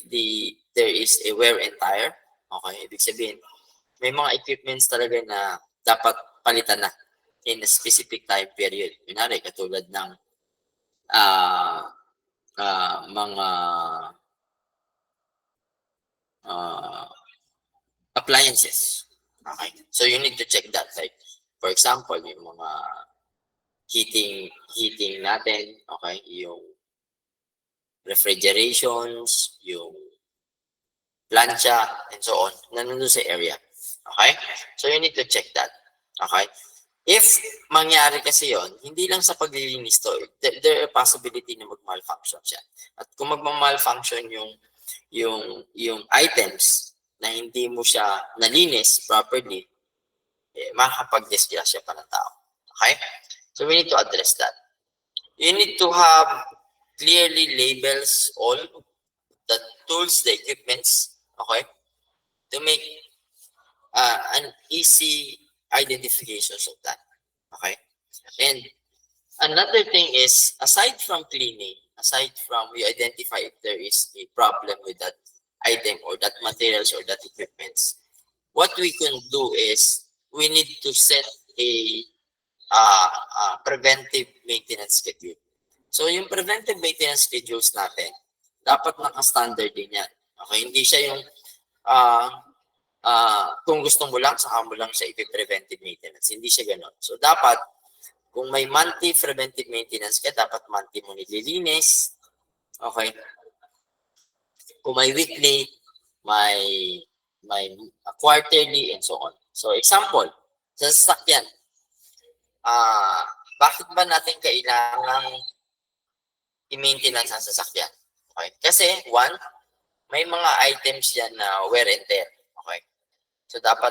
there is a wear and tear. Okay? Ibig sabihin, may mga equipments talaga na dapat palitan na in a specific time period. Kunwari, katulad ng mga appliances. Okay? So, you need to check that. Like, for example, yung mga heating natin, okay? Yung refrigerations, yung plancha, and so on, nandun sa area. Okay? So, you need to check that. Okay? If mangyari kasi yon, hindi lang sa paglilinis to, there are possibility na mag-malfunction siya. At kung mag-malfunction yung items na hindi mo siya nalinis properly, makakapag-disgrasya pa ng tao. Okay? So, we need to address that. You need to have clearly labels all the tools, the equipments, okay, to make an easy identification of that. Okay? And another thing is, aside from cleaning, aside from you identify if there is a problem with that item or that materials or that equipments, what we can do is we need to set a preventive maintenance schedule. So, yung preventive maintenance schedules natin, dapat naka-standard din yan. Okay? Hindi siya yung kung gusto mo lang, saka mo lang siya i-preventive maintenance. Hindi siya gano'n. So, dapat, kung may monthly preventive maintenance ka, dapat monthly mo nililinis. Okay? Kung may weekly, may quarterly, and so on. So, example, sa sasakyan, bakit ba natin kailangan i-maintenance ang sasakyan? Okay? Kasi, one, may mga items yan na wear and tear. Okay? So, dapat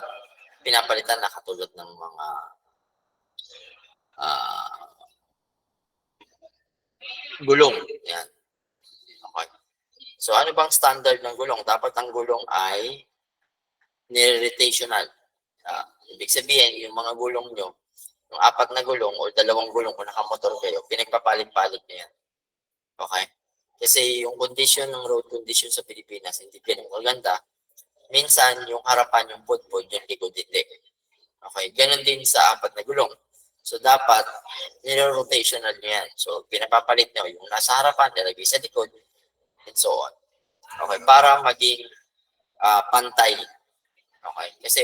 pinapalitan na katulad ng mga gulong. Yan. Okay. So, ano bang standard ng gulong? Dapat ang gulong ay nire-rotational. Ibig sabihin, yung mga gulong nyo, yung 4 na gulong o 2 gulong kung nakamotor kayo, pinagpapalit-palit nyo yan. Okay? Kasi yung condition ng road condition sa Pilipinas, hindi pinagmaganda. Minsan, yung harapan, yung pudpud, yung likod, hindi. Okay? Ganon din sa 4 na gulong. So, dapat, nire-rotational nyo yan. So, pinapapalit nyo yung nasa harapan, nilagay sa likod, and so on. Okay? Para maging pantay. Okay? Kasi,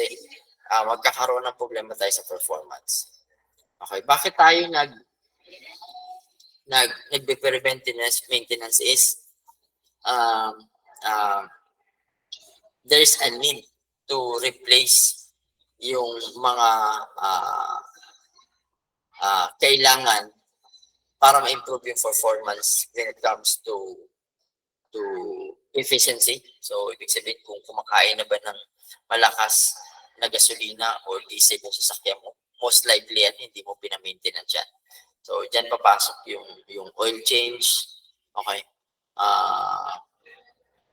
magkakaroon ng problema tayo sa performance. Okay? Bakit tayo nagbe-preventive maintenance is there's a need to replace yung mga kailangan para ma-improve yung performance when it comes to efficiency. So, ibig sabihin kung kumakain na ba ng malakas na gasolina or diesel yung sasakyan mo, most likely yan, hindi mo pinamaintenance yan. So, dyan papasok yung oil change, okay,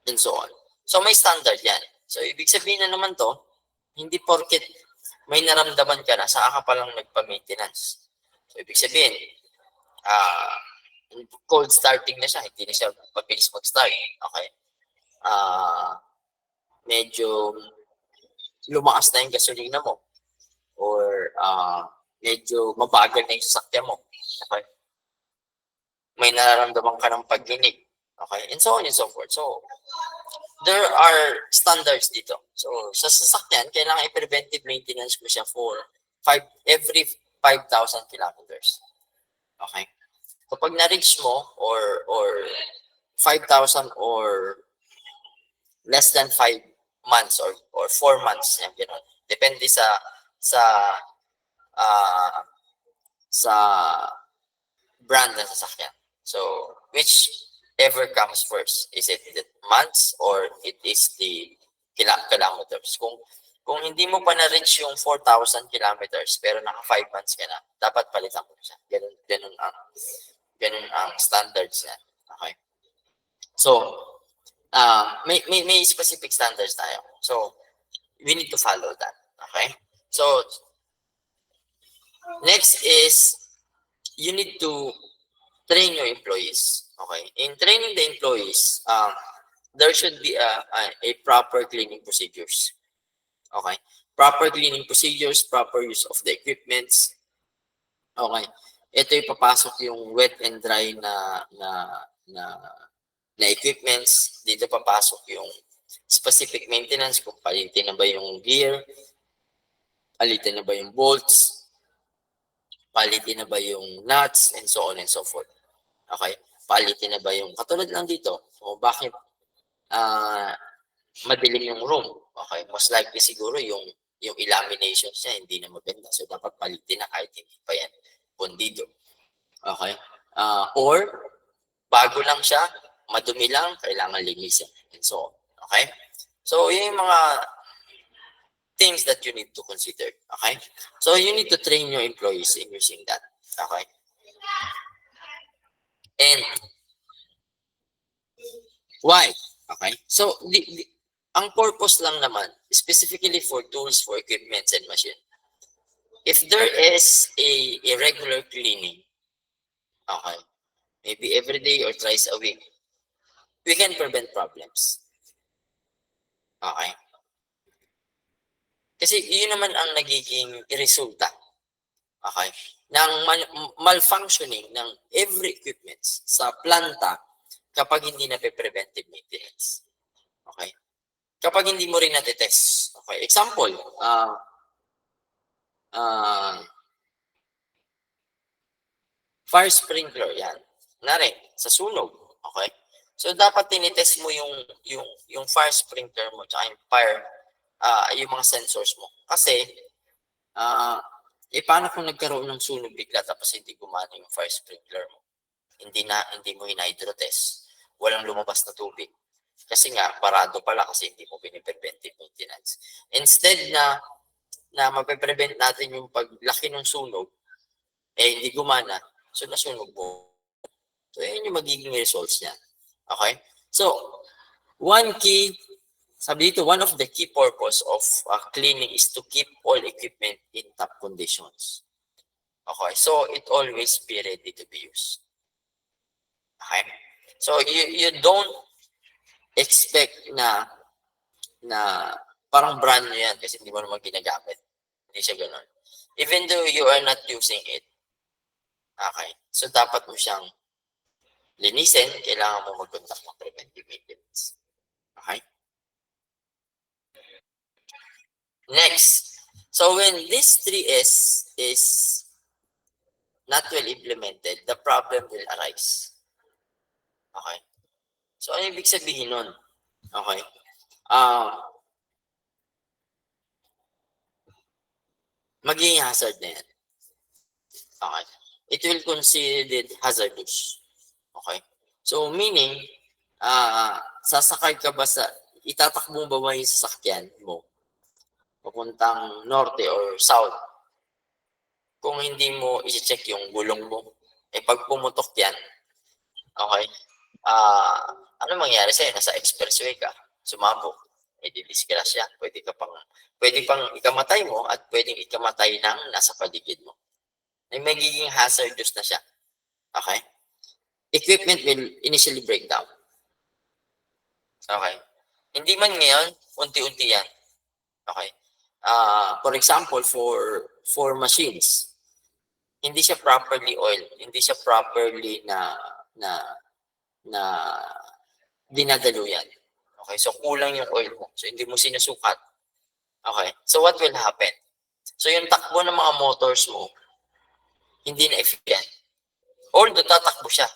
and so on. So, may standard yan. So, ibig sabihin na naman to, hindi porket may naramdaman ka na, saka ka palang nagpa-maintenance. So, ibig sabihin, cold starting na siya, hindi na siya mabilis mag-start. Okay? Medyo lumakas na yung gasolina mo or medyo mabagal na yung sasakyan mo. Okay? May nararamdaman ka ng pagginig. Okay? And so on and so forth. So, there are standards dito. So, sa sasakyan, kailangan i-preventive maintenance mo siya for every 5,000 kilometers. Okay? Kapag na-reach mo or 5,000 or less than 5 months or 4 months, yan, gano'n. Depende sa brand ng sasakyan. So, whichever comes first, is it the months or it is the kilometers? Kung Kung hindi mo pa na-reach yung 4,000 kilometers, pero naka 5 months ka na, dapat palitan mo siya. Ganun ang standards niya. Okay? So, may specific standards tayo. So, we need to follow that. Okay? So, next is, you need to train your employees. Okay? In training the employees, there should be a proper cleaning procedures. Okay? Proper cleaning procedures, proper use of the equipments. Okay? Ito yung papasok yung wet and dry na equipments. Dito papasok yung specific maintenance, kung palitin na ba yung gear, palitin na ba yung bolts, palitin na ba yung nuts, and so on and so forth. Okay? Palitin na ba yung, katulad lang dito, o bakit madilim yung room? Okay? Most likely siguro yung illuminations niya hindi na maganda. So, dapat palitin na kahit hindi pa yan pundido. Okay? Or, bago lang siya, madumi lang, kailangan linisin. And so on. Okay? So, yun yung mga things that you need to consider. Okay? So, you need to train your employees in using that. Okay? And, why? Okay? So, ang purpose lang naman, specifically for tools, for equipments, and machine, if there is a regular cleaning, okay, maybe every day or twice a week, we can prevent problems. Okay? Kasi yun naman ang nagiging resulta, okay, ng malfunctioning ng every equipment sa planta kapag hindi na preventive maintenance. Okay? Kapag hindi mo rin natitest. Okay? Example, fire sprinkler, yan. Nari, sa sunog. Okay? So, dapat tinitest mo yung fire sprinkler mo tsaka yung fire, yung mga sensors mo. Kasi, paano kung nagkaroon ng sunog bigla tapos hindi gumana yung fire sprinkler mo? Hindi mo hina-hydro-test. Walang lumabas na tubig. Kasi nga, parado pala kasi hindi mo pinipreventive maintenance. Instead na mape-prevent natin yung paglaki ng sunog, hindi gumana, so nasunog mo. So, yun yung magiging results niya. Okay? So, one of the key purpose of cleaning is to keep all equipment in top conditions. Okay? So, it always be ready to be used. Okay? So, you don't expect na parang brand new yan kasi hindi mo naman ginagamit. Hindi siya ganun. Even though you are not using it, okay, so dapat mo siyang linisin, kailangan mo mag-contact ng preventive maintenance. Okay? Next, so when this 3S is not well implemented, the problem will arise. Okay? So, ano ibig sabihin nun? Okay? Magiging hazard na yan. Okay? It will considered hazardous. Okay? So, meaning, sasakay ka ba itatakbo ba yung sasakyan mo papuntang norte or south? Kung hindi mo i-check yung gulong mo, pag pumutok yan, okay, ano mangyari sa'yo? Nasa expressway ka, sumabog, di-disgrasya. Pwede pang ikamatay mo at pwedeng ikamatay ng nasa paligid mo. Magiging hazardous na siya. Okay? Equipment will initially break down. Okay? Hindi man ngayon, unti-unti yan. Okay? For example, for machines, hindi siya properly oiled, hindi siya properly na dinadaluyan. Okay? So, kulang yung oil mo. So, hindi mo sinusukat. Okay? So, what will happen? So, yung takbo ng mga motors mo, hindi na efficient. Although, tatakbo siya.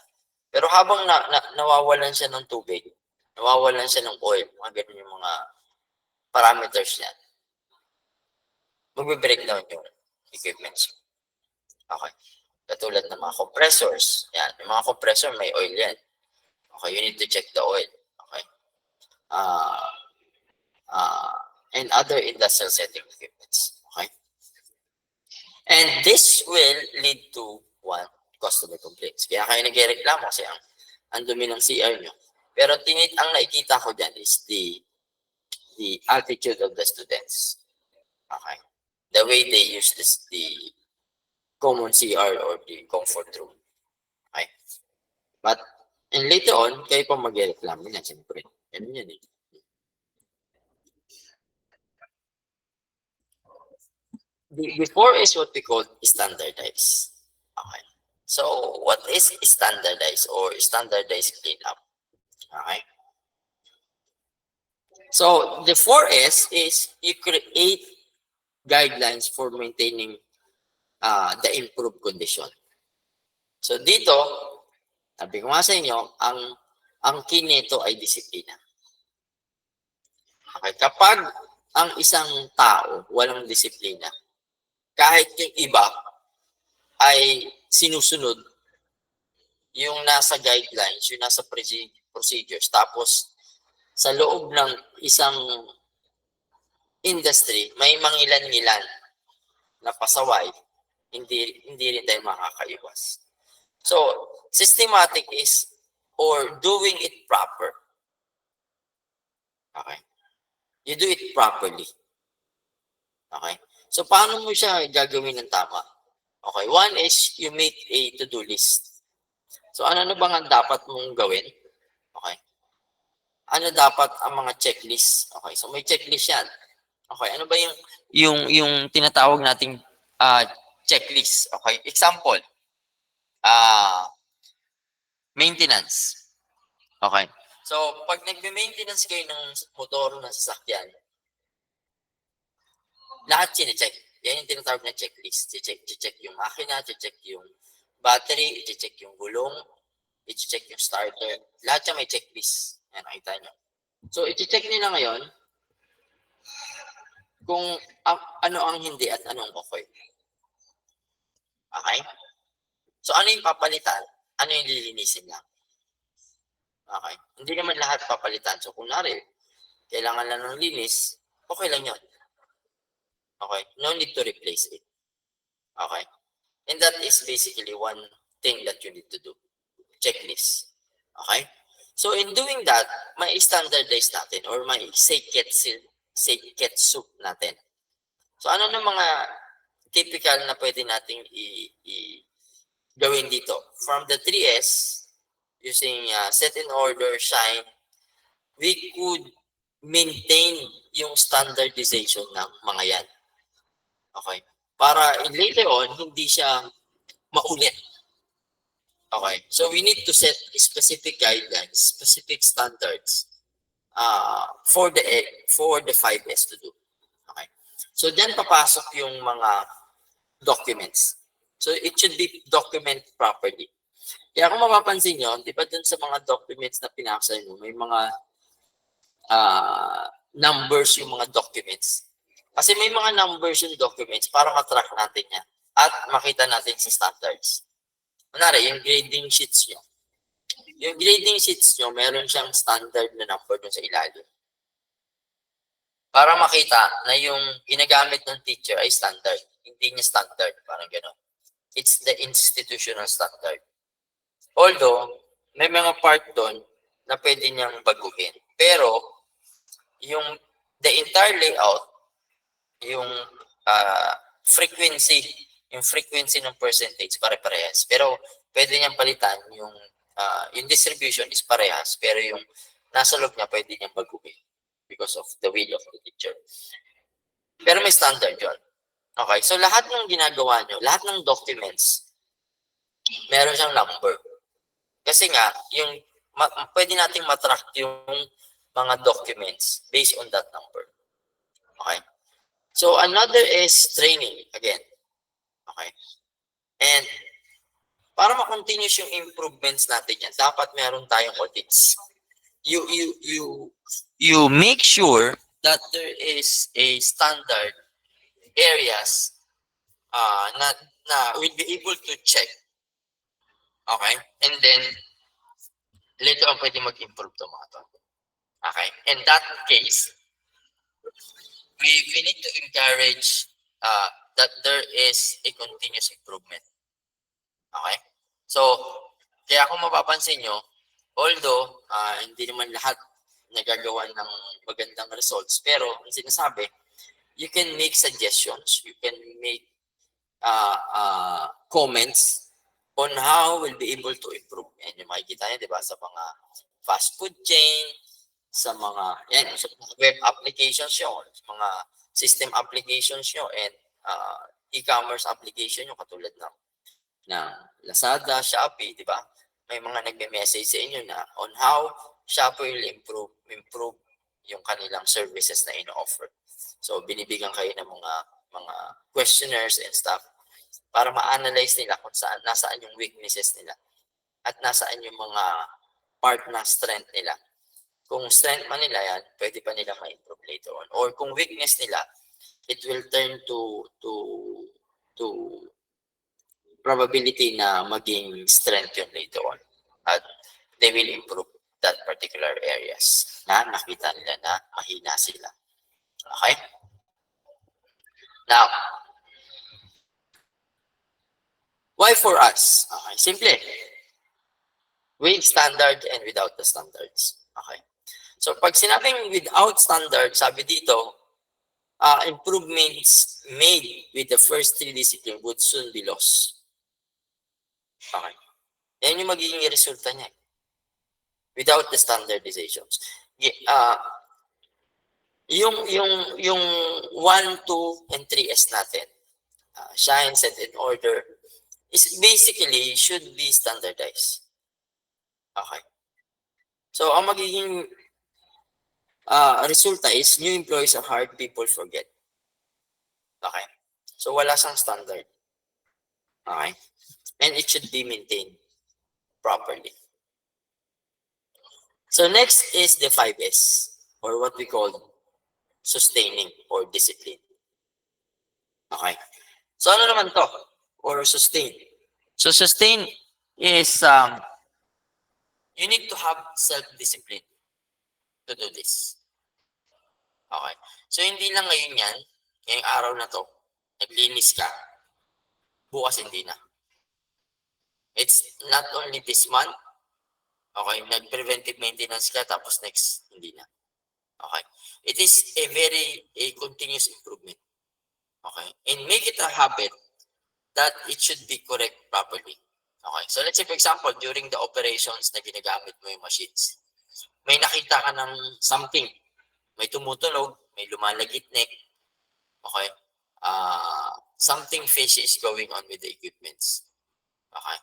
Pero habang nawawalan siya ng tubig, nawawalan siya ng oil, mga ganun yung mga parameters niya, magbe-breakdown yung equipments. Okay. Katulad ng mga compressors. Yan. Yung mga compressor, may oil yan. Okay. You need to check the oil. Okay. and other industrial setting equipments. Okay? And this will lead to one, customer complaints. Kaya kayo nagreklamo kasi ang dumi ng CR nyo. Pero ang nakikita ko dyan is the attitude of the students. Okay? The way they use the common CR or the comfort room. Okay? But, and later on, kayo pa magreklamo niyan, siyempre. Ganun yan eh. Before is what we call standardized. Okay. So, what is standardized or standardized cleanup? Okay. So, the 4S is you create guidelines for maintaining the improved condition. So, dito, sabi ko nga sa inyo, ang key nito ay disiplina. Okay. Kapag ang isang tao walang disiplina, kahit yung iba ay sinusunod yung nasa guidelines, yung nasa procedures, tapos sa loob ng isang industry, may mangilan-ngilan na pasaway, hindi rin tayo makakaiwas. So, systematic is or doing it proper. Okay? You do it properly. Okay? So, paano mo siya gagawin ng tama? Okay, one is you make a to-do list. So, ano bang ang dapat mong gawin? Okay. Ano dapat ang mga checklist? Okay, so may checklist yan. Okay, ano ba yung tinatawag nating checklist? Okay, example, maintenance. Okay. So, pag nagme-maintenance kayo ng motor ng sasakyan, lahat sinecheck. Yan yung tinatawag na checklist. I-check yung makina, i-check yung battery, i-check yung gulong, i-check yung starter. Lahat siya may checklist. Yan, nakita nyo. So, i-check nila ngayon kung ano ang hindi at anong okay. Okay? So, ano yung papalitan? Ano yung lilinisin lang? Okay? Hindi naman lahat papalitan. So, kung nari, kailangan lang ng linis, okay lang yun. Okay? No need to replace it. Okay? And that is basically one thing that you need to do. Checklist. Okay? So, in doing that, may standardize natin or may seiketsu natin. So, ano na mga typical na pwede nating gawin dito? From the 3S, using set in order, shine, we could maintain yung standardization ng mga yan. Okay? Para later on, hindi siya maulit. Okay? So, we need to set specific guidelines, specific standards for the 5S to do. Okay? So, dyan papasok yung mga documents. So, it should be documented properly. Kaya kung mapapansin nyo, di ba dun sa mga documents na pinaksa nyo, may mga numbers yung mga documents. Kasi may mga numbers yung documents para matrack natin yan at makita natin sa standards. Kunwari, yung grading sheets nyo. Yung grading sheets nyo, meron siyang standard na number dun sa ilalim. Para makita na yung ginagamit ng teacher ay standard. Hindi niya standard, parang gano'n. It's the institutional standard. Although, may mga part doon na pwede niyang baguhin. Pero, yung the entire layout, yung frequency ng percentage pare-parehas. Pero, pwede niyang palitan yung distribution is parehas. Pero yung nasa loob niya, pwede niyang baguhin because of the will of the teacher. Pero may standard yun. Okay, so lahat ng ginagawa nyo, lahat ng documents, meron siyang number. Kasi nga, pwede nating matrack yung mga documents based on that number. Okay? So, another is training, again. Okay? And, para ma-continuous yung improvements natin yan, dapat meron tayong audits. You make sure that there is a standard areas na we'll be able to check. Okay? And then, later on, pwede mag-improve to mga to. Okay? In that case, we need to encourage that there is a continuous improvement. Okay? So, kaya kung mapapansin nyo, although hindi naman lahat nagagawa ng magandang results, pero ang sinasabi, you can make suggestions, you can make comments on how we'll be able to improve. Yan yung makikita niya, di ba, sa mga fast food chain, sa mga, yan, sa mga web applications nyo, sa mga system applications nyo, and e-commerce application nyo, katulad ng Lazada, Shopee, di ba? May mga nagme-message sa inyo na on how Shopee will improve yung kanilang services na ino-offer. So, binibigyan kayo ng mga questionnaires and stuff para ma-analyze nila kung nasaan yung weaknesses nila at nasaan yung mga part na strength nila. Kung strength man nila yan, pwede pa nila ma-improve later on. Or kung weakness nila, it will turn to probability na maging strength yun later on. At they will improve that particular areas na nakita nila na mahina sila. Okay? Now, why for us? Okay, simple. With standard and without the standards. Okay. So, pag sinabing without standard, sabi dito, improvements made with the first three disciplines would soon be lost. Okay. Yan yung magiging resulta niya. Without the standardizations. Yung 1, 2, and 3S natin, shine, set, and order, is basically should be standardized. Okay. So, ang magiging resulta is new employees are hard, people forget. Okay. So, wala siyang standard. Okay. And it should be maintained properly. So, next is the 5S, or what we call sustaining or discipline. Okay. So, ano naman to? Or sustain. So, sustain is you need to have self-discipline to do this. Okay. So, hindi lang ngayon yan, ngayong araw na to, naglinis ka, bukas hindi na. It's not only this month, okay, nag-preventive maintenance ka, tapos next, hindi na. Okay. It is a continuous improvement. Okay. And make it a habit that it should be correct properly. Okay. So, let's say, for example, during the operations na ginagamit mo yung machines, may nakita ka ng something, may tumutunog, may lumalagitnik, okay, something fishy is going on with the equipments. Okay.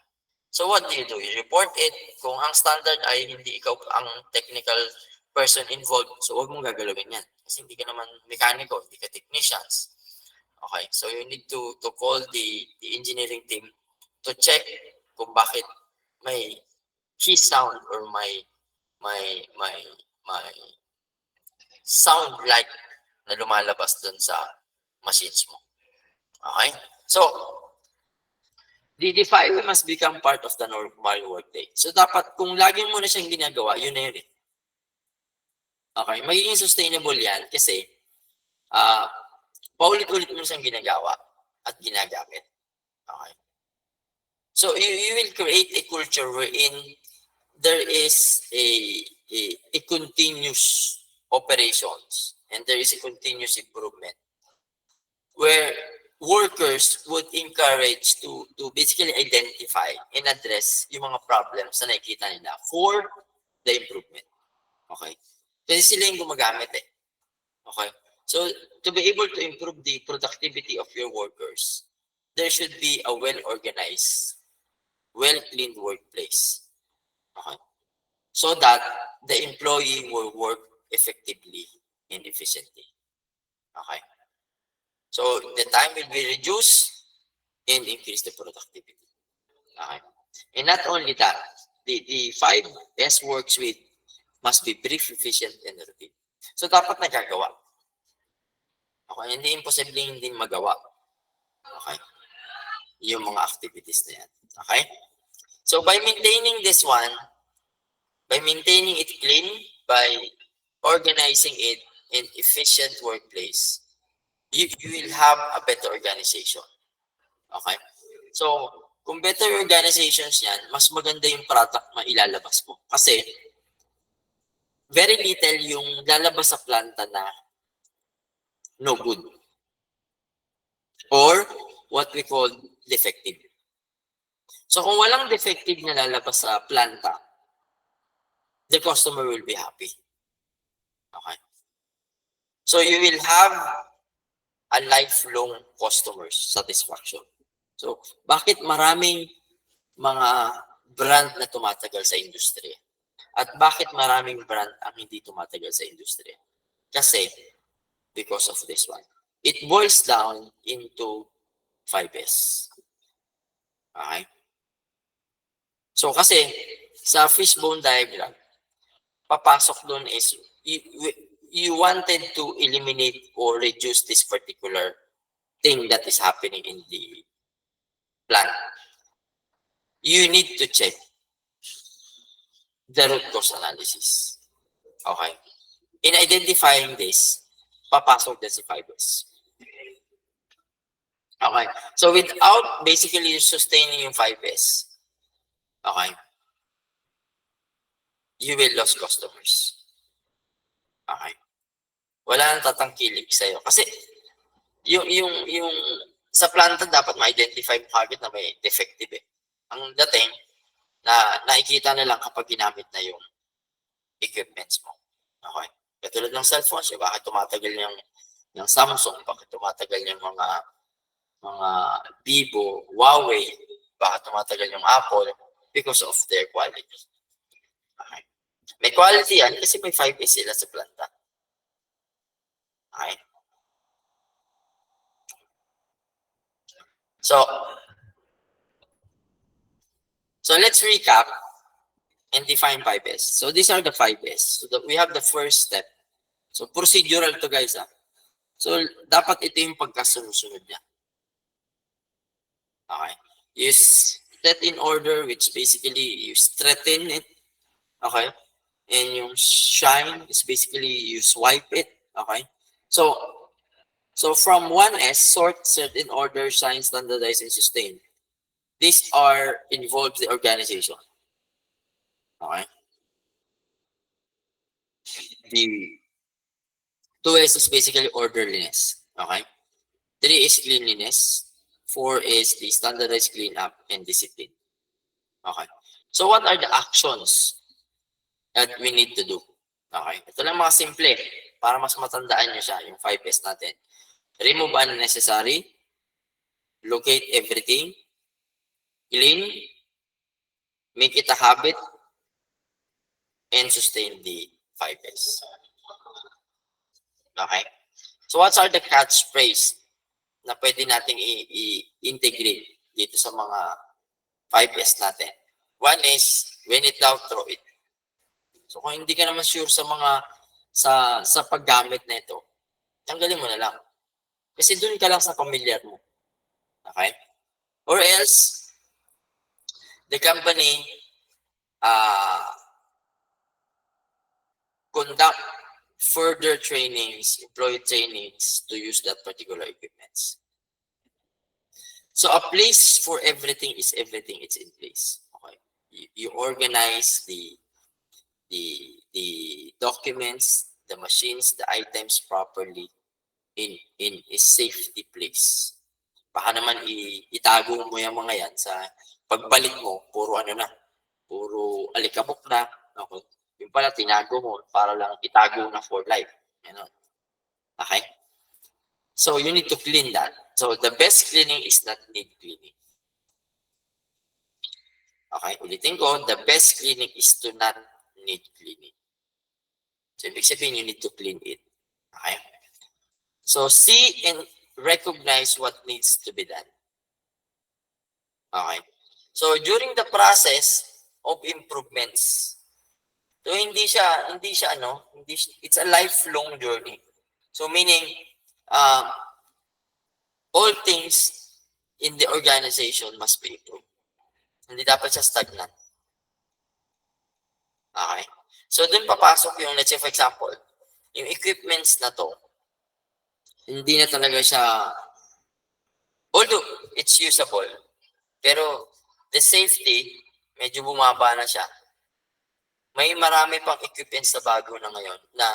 So what do? You report it. Kung ang standard ay hindi ikaw ang technical person involved, so huwag mong gagalawin yan. Kasi hindi ka naman mechanical, hindi ka technicians. Okay. So you need to call the engineering team to check kung bakit may key sound or may sound like na lumalabas dun sa machines mo. Okay? So, the 5 must become part of the normal workday. So, dapat, kung lagi mo na siyang ginagawa, yun na yun eh. Okay? Magiging sustainable yan kasi paulit-ulit mo siyang ginagawa at ginagamit. Okay? So, you will create a culture wherein there is a continuous operations and there is a continuous improvement where workers would encourage to basically identify and address yung mga problems na nakikita nila for the improvement. Okay? Kasi sila yung gumagamit eh. Okay? So, to be able to improve the productivity of your workers, there should be a well-organized, well-cleaned workplace. Okay? So that the employee will work effectively and efficiently. Okay? So, the time will be reduced and increase the productivity. Okay? And not only that, the 5S works with must be brief, efficient, and routine. So, dapat nagagawa. Okay? Hindi imposible hindi magawa. Okay? Yung mga activities na yan. Okay? So, by maintaining this one, by maintaining it clean, by organizing it in efficient workplace, you will have a better organization. Okay? So, kung better organizations yan, mas maganda yung product na ilalabas mo. Kasi, very little yung lalabas sa planta na no good. Or, what we call defective. So, kung walang defective na lalabas sa planta, the customer will be happy. Okay? So, you will have a lifelong customer satisfaction. So, bakit maraming mga brand na tumatagal sa industriya? At bakit maraming brand ang hindi tumatagal sa industriya? Kasi, because of this one. It boils down into 5S. Okay? So, kasi, sa fishbone diagram, papasok doon is, you wanted to eliminate or reduce this particular thing that is happening in the plant. You need to check the root cause analysis. Okay? In identifying this, papasok din si 5S. Okay? So, without basically sustaining yung 5S, okay, you will lose customers. Okay? Wala nang tatangkilik sa'yo. Kasi, yung sa planta dapat ma-identify mo agad na may defective eh. Ang dating, na nakikita na lang kapag ginamit na yung equipments mo. Okay? Katulad ng cellphones, bakit tumatagal yung Samsung, bakit tumatagal yung mga Vivo, Huawei, bakit tumatagal yung Apple? Because of their quality. Okay? May quality yan kasi may 5S sila sa planta. Okay? So let's recap and define 5S. So these are the 5S. So we have the first step. So procedural to guys. So dapat ito yung pagkasunod niya. Okay. You set in order, which basically you straighten it. Okay. And yung shine is basically you swipe it. Okay. So from 1S, sort, set in order, shine, standardize, and sustain. These are involved the organization. Okay. The 2S is basically orderliness. Okay. 3 is cleanliness. 4 is the standardized cleanup and discipline. Okay. So what are the actions that we need to do? Okay. Ito lang mga simple para mas matandaan nyo siya, yung 5S natin. Remove unnecessary, locate everything, clean, make it a habit, and sustain the 5S. Okay? So what are the catchphrase na pwede nating i-integrate dito sa mga 5S natin? One is, when it down, throw it. So kung hindi ka naman sure sa mga sa paggamit na ito, tanggalin mo na lang. Kasi doon ka lang sa familiar mo. Okay? Or else, the company conduct further trainings, employee trainings to use that particular equipment. So a place for everything is everything. It's in place. Okay. You organize the documents, the machines, the items properly in a safety place. Baka naman itago mo yung mga yan sa pagbalik mo, puro ano na, puro alikabok na. Okay. Yung pala, tinago mo para lang itago na for life. You know? Okay? So, you need to clean that. So, the best cleaning is not need cleaning. Okay? Ulitin ko, the best cleaning is to not need cleaning. So, ibig sabihin, you need to clean it. Okay? So, see and recognize what needs to be done. Okay? So, during the process of improvements, so it's a lifelong journey. So meaning, all things in the organization must be improved. Hindi dapat siya stagnant. Okay? So dun papasok yung, let's say for example, yung equipments na to, hindi na talaga siya, although it's usable, pero the safety, medyo bumaba na siya. May marami pang equipments na bago na ngayon na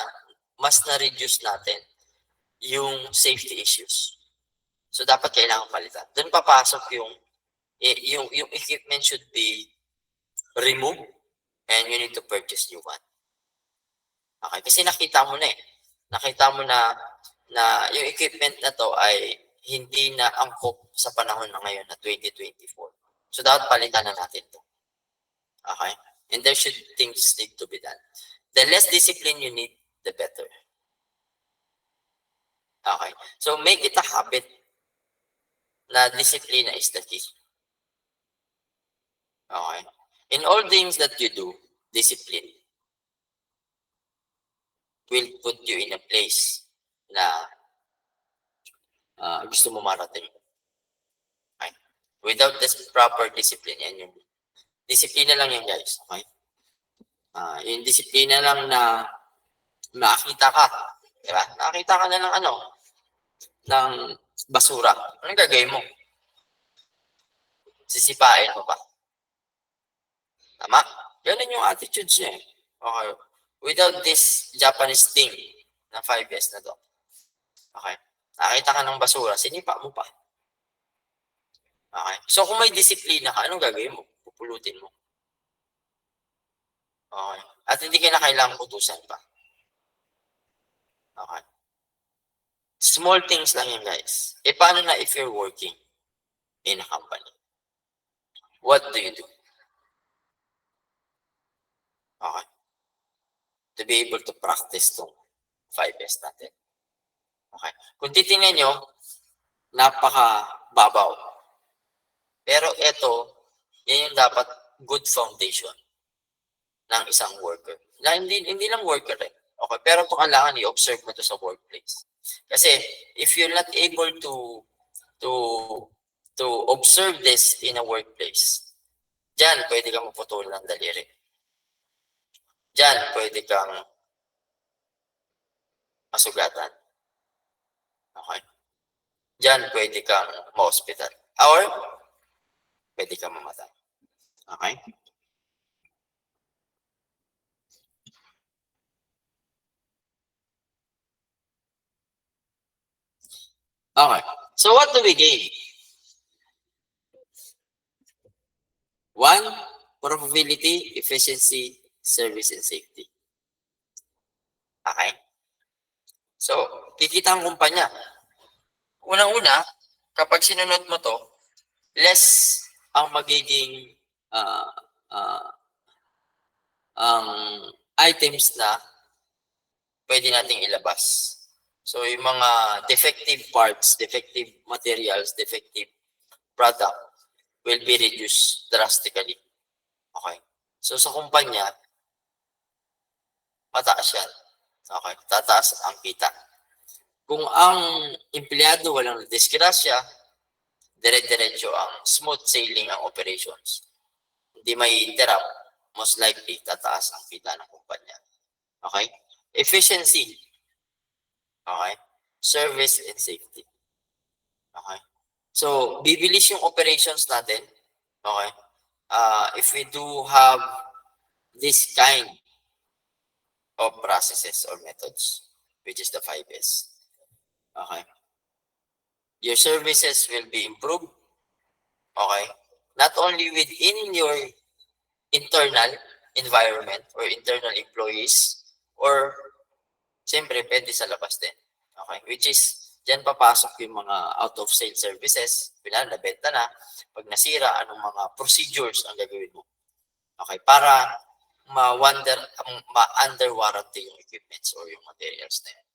mas na-reduce natin yung safety issues. So, dapat kailangan palitan. Doon papasok yung equipment should be removed and you need to purchase new one. Okay? Kasi nakita mo na eh. Nakita mo na yung equipment na to ay hindi na angkop sa panahon na ngayon na 2024. So, dapat palitan na natin to. Okay? And there should things need to be done. The less discipline you need, the better. Okay? So, make it a habit na discipline is the key. Okay? In all things that you do, discipline will put you in a place na gusto mo marating. Okay? Without this proper discipline, yan yung disiplina lang yan, guys. Okay? Yung disiplina lang na makakita ka. Diba? Nakakita ka na ng ng basura. Anong gagawin mo? Sisipain mo ba? Tama? Ganun yung attitude niya eh. Okay. Without this Japanese thing na 5 years na to. Okay. Nakita ka ng basura, sinipa mo pa. Okay. So kung may disiplina ka, anong gagawin mo? Pupulutin mo. Okay. At hindi ka na kailangang utusan pa. Okay. Small things lang yan, guys. E paano na if you're working in a company? What do you do? Okay. To be able to practice tong 5S natin. Okay. Kung titingnan nyo, napaka-babaw. Pero ito, yan yung dapat good foundation ng isang worker. Na hindi lang worker eh. Okay. Pero ito kailangan i-observe mo ito sa workplace. Kasi if you're not able to observe this in a workplace, dyan pwede kang maputol ng daliri. Diyan, pwede kang masugatan. Okay? Diyan, pwede kang ma-hospital. Or, pwede kang mamatay. Okay? Okay. So, what do we gain? 1, probability, efficiency, service, and safety. Okay? So, kikita ang kumpanya. Unang-una, kapag sinunod mo to, less ang magiging ang items na pwede nating ilabas. So, yung mga defective parts, defective materials, defective product will be reduced drastically. Okay? So, sa kumpanya, mataas yan. Okay? Tataas ang kita. Kung ang empleyado walang disgrasya, dire-diretso ang smooth sailing ang operations. Hindi may interrupt, most likely tataas ang kita ng kumpanya. Okay? Efficiency. Okay? Service and safety. Okay? So, bibilis yung operations natin. Okay? If we do have this kind of processes or methods, which is the 5S. Okay? Your services will be improved. Okay? Not only within your internal environment or internal employees, or siyempre, pwede sa labas din. Okay? Which is, dyan papasok yung mga out-of-sale services. Bilang nabenta na. Pag nasira, anong mga procedures ang gagawin mo? Okay? Para ma-under warranty yung equipments or yung materials na yan.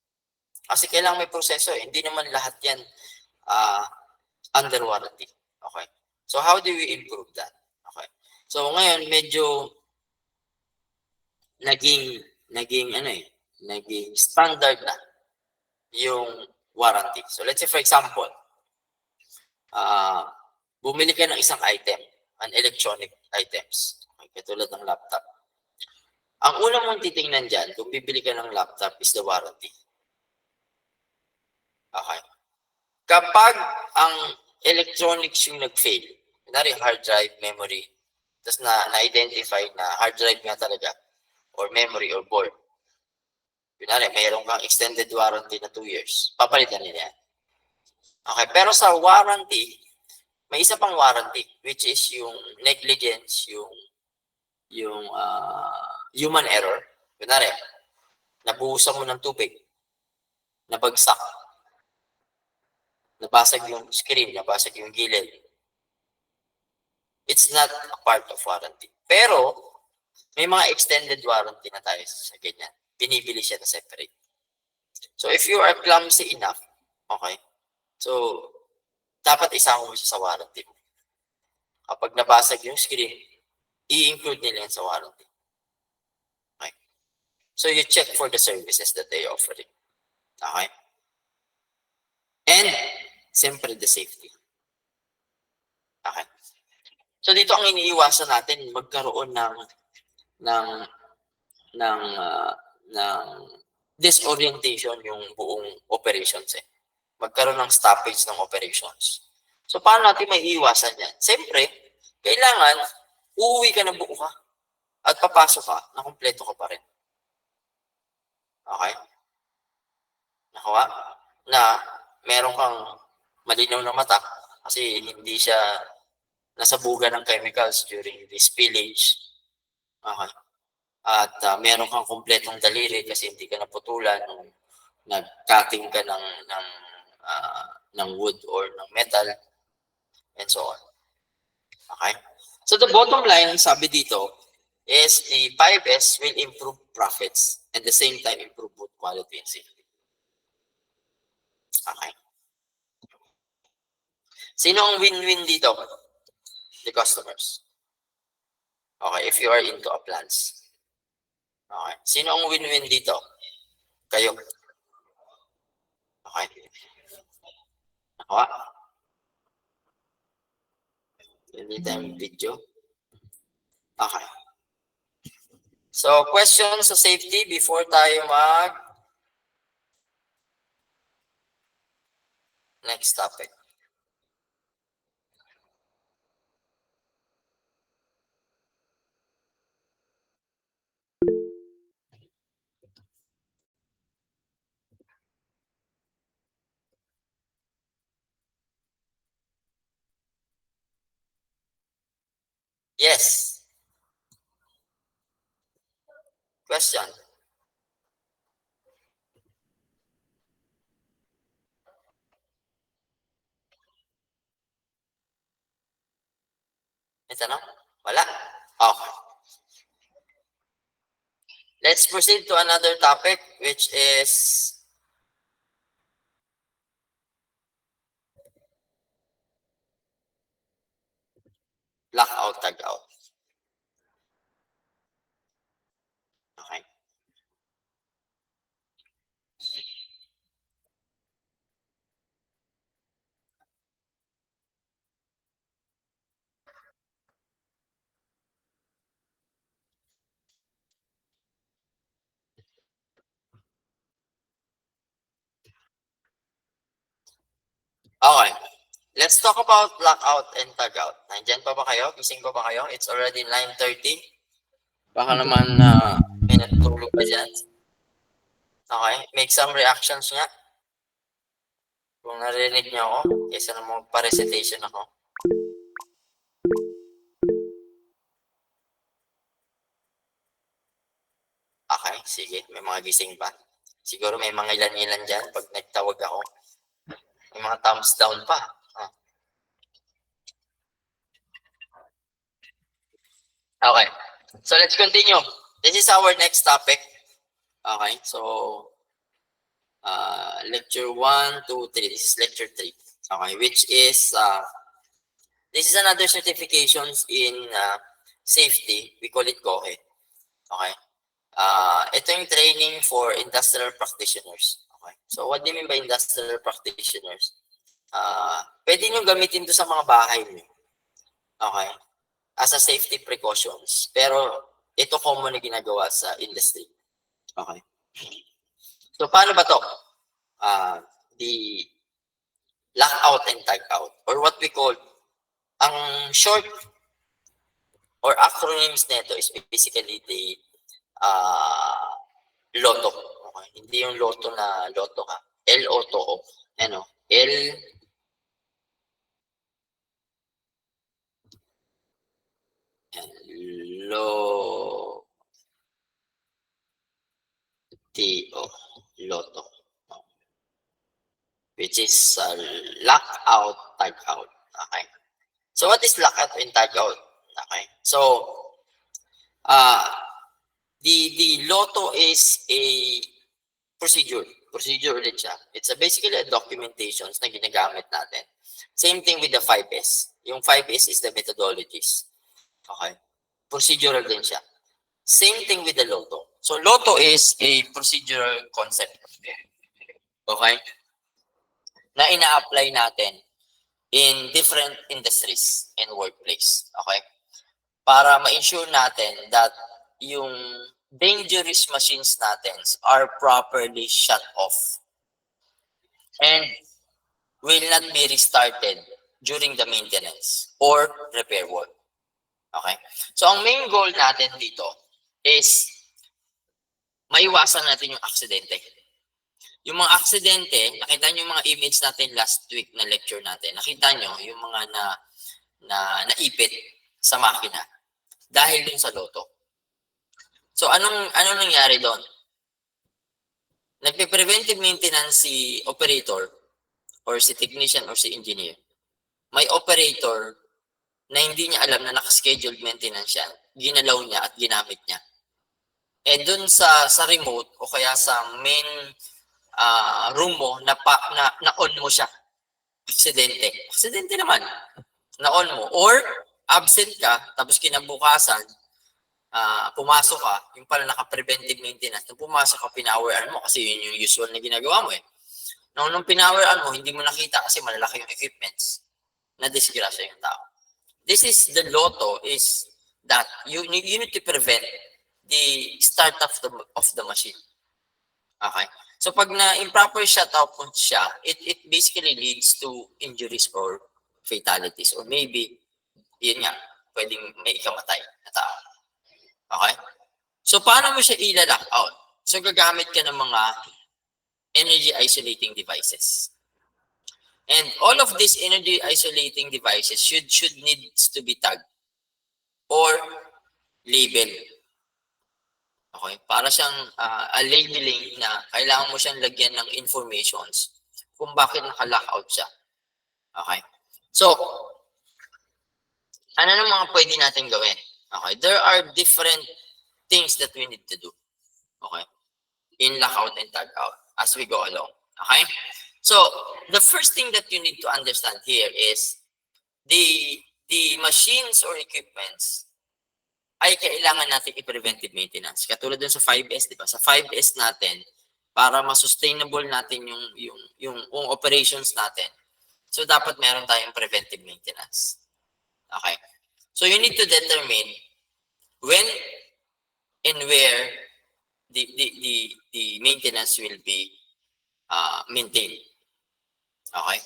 Kasi kailangan may proseso eh. Hindi naman lahat yan under warranty. Okay? So, how do we improve that? Okay? So, ngayon, medyo naging standard na yung warranty. So, let's say for example, bumili ka ng isang item, an electronic items, okay, katulad ng laptop. Ang una mong titingnan dyan, kung bibili ka ng laptop, is the warranty. Okay. Kapag ang electronics yung nag-fail, kunwari hard drive, memory, tapos na-identify na hard drive nga talaga, or memory, or board, kunwari mayroon kang extended warranty na 2 years, papalitan nila yan. Okay, pero sa warranty, may isa pang warranty, which is yung negligence, yung human error. Kunwari, nabuhusan mo ng tubig, nabagsak, nabasag yung screen, nabasag yung gilid. It's not a part of warranty. Pero, may mga extended warranty na tayo sa ganyan. Binibili siya na separate. So, if you are clumsy enough, okay, so, dapat isama mo siya sa warranty mo. Kapag nabasag yung screen, i-include nila yan sa warranty. Okay. So, you check for the services that they offering. Okay? And, siyempre, the safety. Okay? So, dito ang iniiwasan natin, magkaroon ng disorientation yung buong operations eh. Magkaroon ng stoppage ng operations. So, paano natin may iiwasan yan? Siyempre, kailangan uuwi ka ng buo ka at papasok ka na kumpleto ka pa rin. Okay? Nakuha? Na meron kang malinaw na mata kasi hindi siya nasabugan ng chemicals during the spillage. Okay? At meron kang kumpletong daliri kasi hindi ka naputulan nung nag-cutting ka ng wood or ng metal and so on. Okay? So the bottom line, sabi dito, is the 5S will improve profits and at the same time improve both quality and safety. Okay? Sino ang win-win dito? The customers. Okay, if you are into appliance. Okay. Sino ang win-win dito? Kayo. Okay. Nakuha? Hindi tayo video. Okay. So, questions sa safety before tayo next topic. Yes. Question. May tanong? Wala? Okay. Let's proceed to another topic, which is lockout, tag-out. Okay. Okay. Let's talk about lockout and tag-out. Nandyan pa ba kayo? Gising pa ba kayo? It's already 9:30. Baka naman may natutulog pa dyan. Okay. Make some reactions nga. Kung narinig niyo ako, kaysa na magpa-recitation ako. Okay, sige. May mga gising pa. Siguro may mga ilan-ilan dyan pag nagtawag ako. May mga thumbs down pa. Okay. So let's continue. This is our next topic. Okay. So lecture 1, 2, 3. This is lecture 3. Okay. Which is this is another certifications in safety. We call it COHE. Okay. Ito yung training for industrial practitioners. Okay. So what do you mean by industrial practitioners? Pwede nyo gamitin to sa mga bahay nyo. Okay. As a safety precautions. Pero ito common na ginagawa sa industry. Okay. So paano ba to? the lockout and tagout, or what we call, ang short or acronyms nito is basically the lotto. Okay? Hindi yung lotto na lotto ha. L-O-T-O. Ano? L-O-T-O. Lotto. Which is lockout, tagout. Okay. So what is lockout and tagout? Okay. So the lotto is a procedure ulit siya. It's basically a documentation na ginagamit natin. Same thing with the 5S. Yung 5S is the methodologies. Okay. Procedural din siya. Same thing with the lotto. So lotto is a procedural concept. Okay? Na ina-apply natin in different industries and workplace. Okay? Para ma-ensure natin that yung dangerous machines natin are properly shut off and will not be restarted during the maintenance or repair work. Okay? So, ang main goal natin dito is maiwasan natin yung aksidente. Yung mga aksidente, nakita nyo yung mga image natin last week na lecture natin. Nakita nyo yung mga naipit sa makina dahil dun sa lotto. So, anong nangyari doon? Nagpe-preventive maintenance si operator or si technician or si engineer. May operator na hindi niya alam na nakascheduled maintenance siya, ginalaw niya at ginamit niya. Eh dun sa remote o kaya sa main room mo, na-on mo siya. Aksidente. Aksidente naman. Na-on mo. Or absent ka, tapos kinabukasan, pumasok ka, yung pala naka-preventive maintenance, nung pumasok ka, pinawaran mo kasi yun yung usual na ginagawa mo eh. Nung pinawaran mo, hindi mo nakita kasi malalaki yung equipments. Na-disgrasya yung tao. This is the lotto is that you need to prevent the start of the machine. Okay? So pag na-improper shut-off siya, it basically leads to injuries or fatalities or maybe, yun nga, pwedeng may ikamatay na tao. Okay? So paano mo siya ila-lock out? So gagamit ka ng mga energy isolating devices. And all of these energy isolating devices should needs to be tagged or labeled. Okay? Para siyang a labeling na kailangan mo siyang lagyan ng informations kung bakit naka-lockout siya. Okay? So, ano ng mga pwede natin gawin? Okay? There are different things that we need to do. Okay? In lockout and tagout as we go along. Okay? So, the first thing that you need to understand here is the machines or equipments ay kailangan natin i-preventive maintenance. Katulad dun sa 5S, di ba? Sa 5S natin, para ma-sustainable natin yung operations natin. So, dapat meron tayong preventive maintenance. Okay? So, you need to determine when and where the maintenance will be maintained. Okay?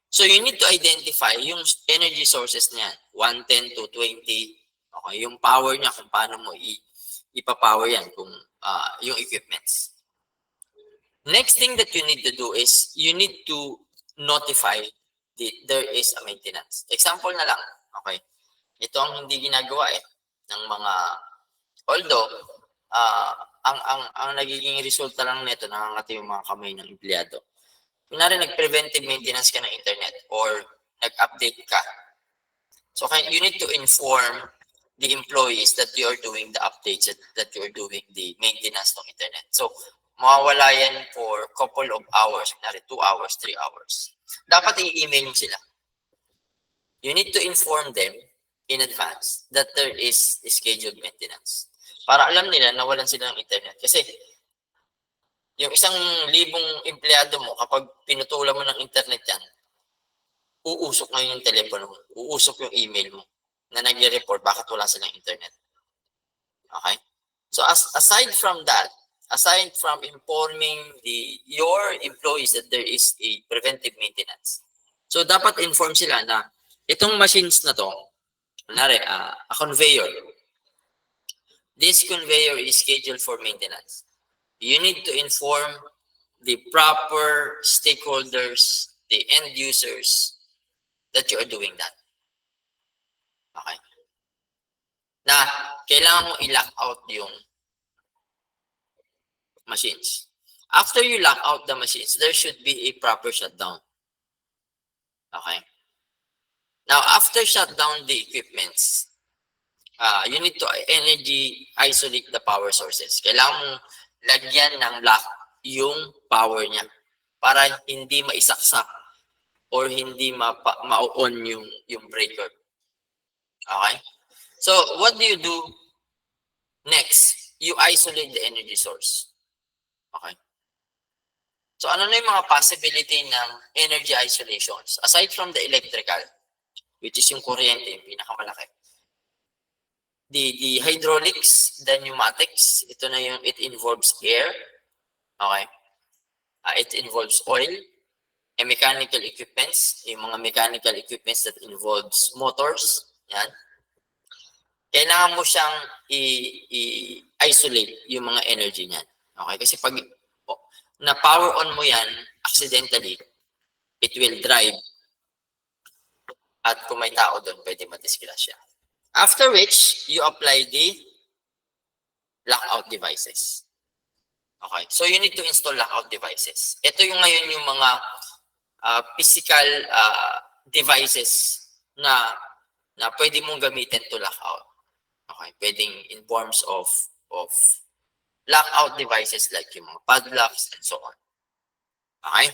So, you need to identify yung energy sources niya. 110 to 20. Okay? Yung power niya, kung paano mo ipapower yan, kung yung equipments. Next thing that you need to do is, you need to notify there is a maintenance. Example na lang. Okay? Ito ang hindi ginagawa ng mga, although, ang nagiging resulta lang nito, nakangati yung mga kamay ng empleyado. Kunwari nag-preventive maintenance ka ng internet or nag-update ka. So you need to inform the employees that you are doing the updates, that you are doing the maintenance ng internet. So mawawala yan for couple of hours, kunwari 2 hours, 3 hours. Dapat i-email mo sila. You need to inform them in advance that there is scheduled maintenance. Para alam nila na walan sila ng internet. Kasi yung 1,000 empleyado mo, kapag pinutulan mo ng internet yan, uusok na yung telepono mo, uusok yung email mo na nagre-report bakit wala silang internet. Okay? So aside from that, aside from informing your employees that there is a preventive maintenance. So dapat inform sila na itong machines na to, kunwari, a conveyor. This conveyor is scheduled for maintenance. You need to inform the proper stakeholders, the end users, that you are doing that. Okay? Na kailangan mo i-lock out yung machines. After you lock out the machines, there should be a proper shutdown. Okay? Now, after shutdown the equipments, you need to energy isolate the power sources. Kailangan mong lagyan ng lock yung power niya para hindi maisaksak or hindi ma-on yung breaker. Okay? So, what do you do next? You isolate the energy source. Okay? So, ano na yung mga possibility ng energy isolations? Aside from the electrical, which is yung kuryente, yung pinakamalaki. The hydraulics, the pneumatics, ito na yung, it involves air. Okay? It involves oil. And mechanical equipments, yung mga mechanical equipments that involves motors. Yan. Kailangan mo siyang i-isolate yung mga energy niyan. Okay? Kasi pag na-power on mo yan, accidentally, it will drive. At kung may tao doon, pwede madisgrasya. After which, you apply the lockout devices. Okay? So, you need to install lockout devices. Ito yung ngayon yung mga physical devices na pwede mong gamitin to lock out. Okay, pwedeng in forms of lockout devices like yung mga padlocks and so on. Okay?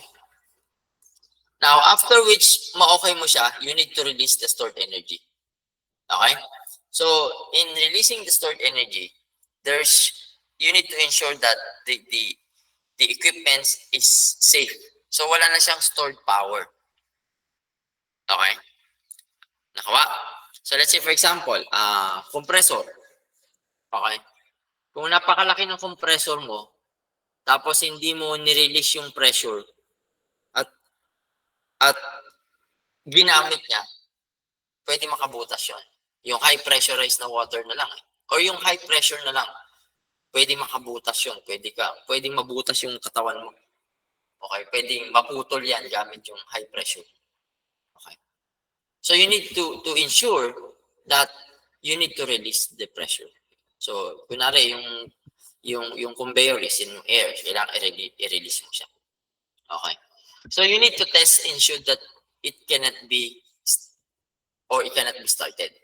Now, after which ma-okay mo siya, you need to release the stored energy. Okay? So, in releasing the stored energy, you need to ensure that the equipment is safe. So, wala na siyang stored power. Okay? Nakawa? So, let's say for example, compressor. Okay? Kung napakalaki ng compressor mo, tapos hindi mo nirelease yung pressure at ginamit niya, pwede makabutas yun. Yung high pressurized na water na lang. Or yung high pressure na lang, pwede makabutas yun. Pwedeng mabutas yung katawan mo. Okay? Pwedeng maputol yan gamit yung high pressure. Okay? So you need to ensure that you need to release the pressure. So, kunwari, yung conveyor is in air, kailangan i-release mo siya. Okay? So, you need to test, ensure that it cannot be started.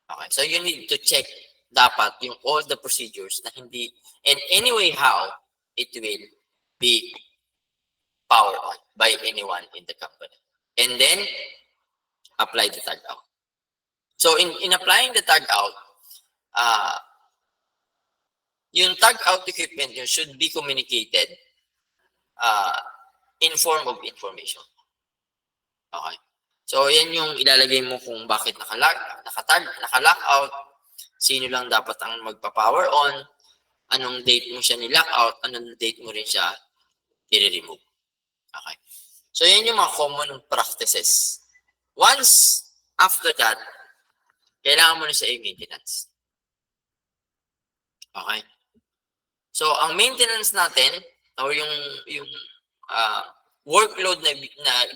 Okay? So, you need to check dapat yung all the procedures na hindi, and anyway how it will be powered on by anyone in the company. And then, apply the tag out. So, in applying the tag out, yung tag out equipment yun should be communicated in form of information. Okay. So, yan yung ilalagay mo kung bakit naka-lock out, sino lang dapat ang magpa-power on, anong date mo siya ni-lock out, anong date mo rin siya i-remove. Okay. So, yan yung mga common practices. Once after that, kailangan mo na siya i-maintenance. Okay. So, ang maintenance natin, or yung workload na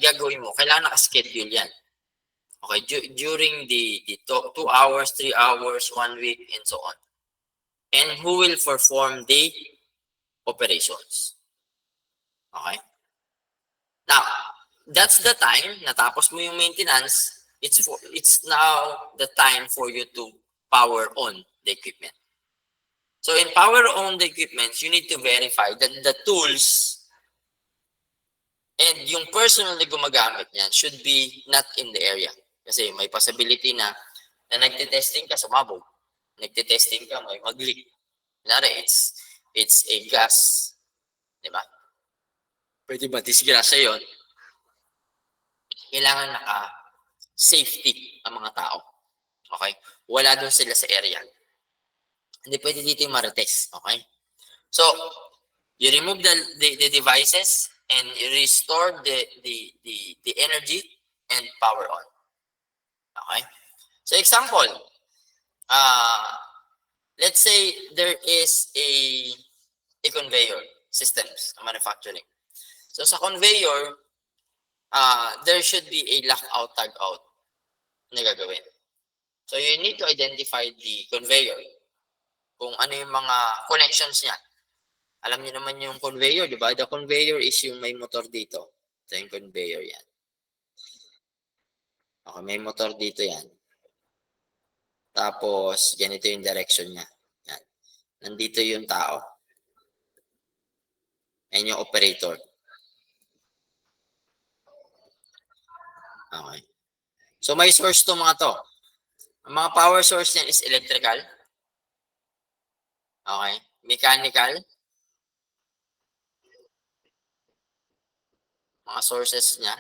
gagawin mo, kailangan naka-schedule yan. Okay, during the 2 hours, 3 hours, 1 week, and so on. And who will perform the operations. Okay? Now, that's the time, natapos mo yung maintenance, it's now the time for you to power on the equipment. So, in power on the equipment, you need to verify that the tools and yung personal na gumagamit niyan should be not in the area. Kasi may possibility na nagte-testing ka, sumabog. Nagte-testing ka, may mag-leak. Kunwari, it's a gas. Diba? Pwede ba disgrasya yun? Kailangan naka-safety ang mga tao. Okay? Wala doon sila sa area. Hindi pwede dito yung marites. Okay? So, You remove the devices and you restore the energy and power on. Okay? So example, let's say there is a conveyor systems manufacturing. So sa conveyor, there should be a lockout tagout na gagawin. So you need to identify the conveyor, kung ano yung mga connections niya. Alam niyo naman yung conveyor, di ba? The conveyor is yung may motor dito. Ito yung conveyor yan. Okay, may motor dito yan. Tapos, ganito yung direction niya. Yan. Nandito yung tao. Yan yung operator. Okay. So, may source to mga to. Ang mga power source niyan is electrical. Okay. Mechanical. Mga sources niya.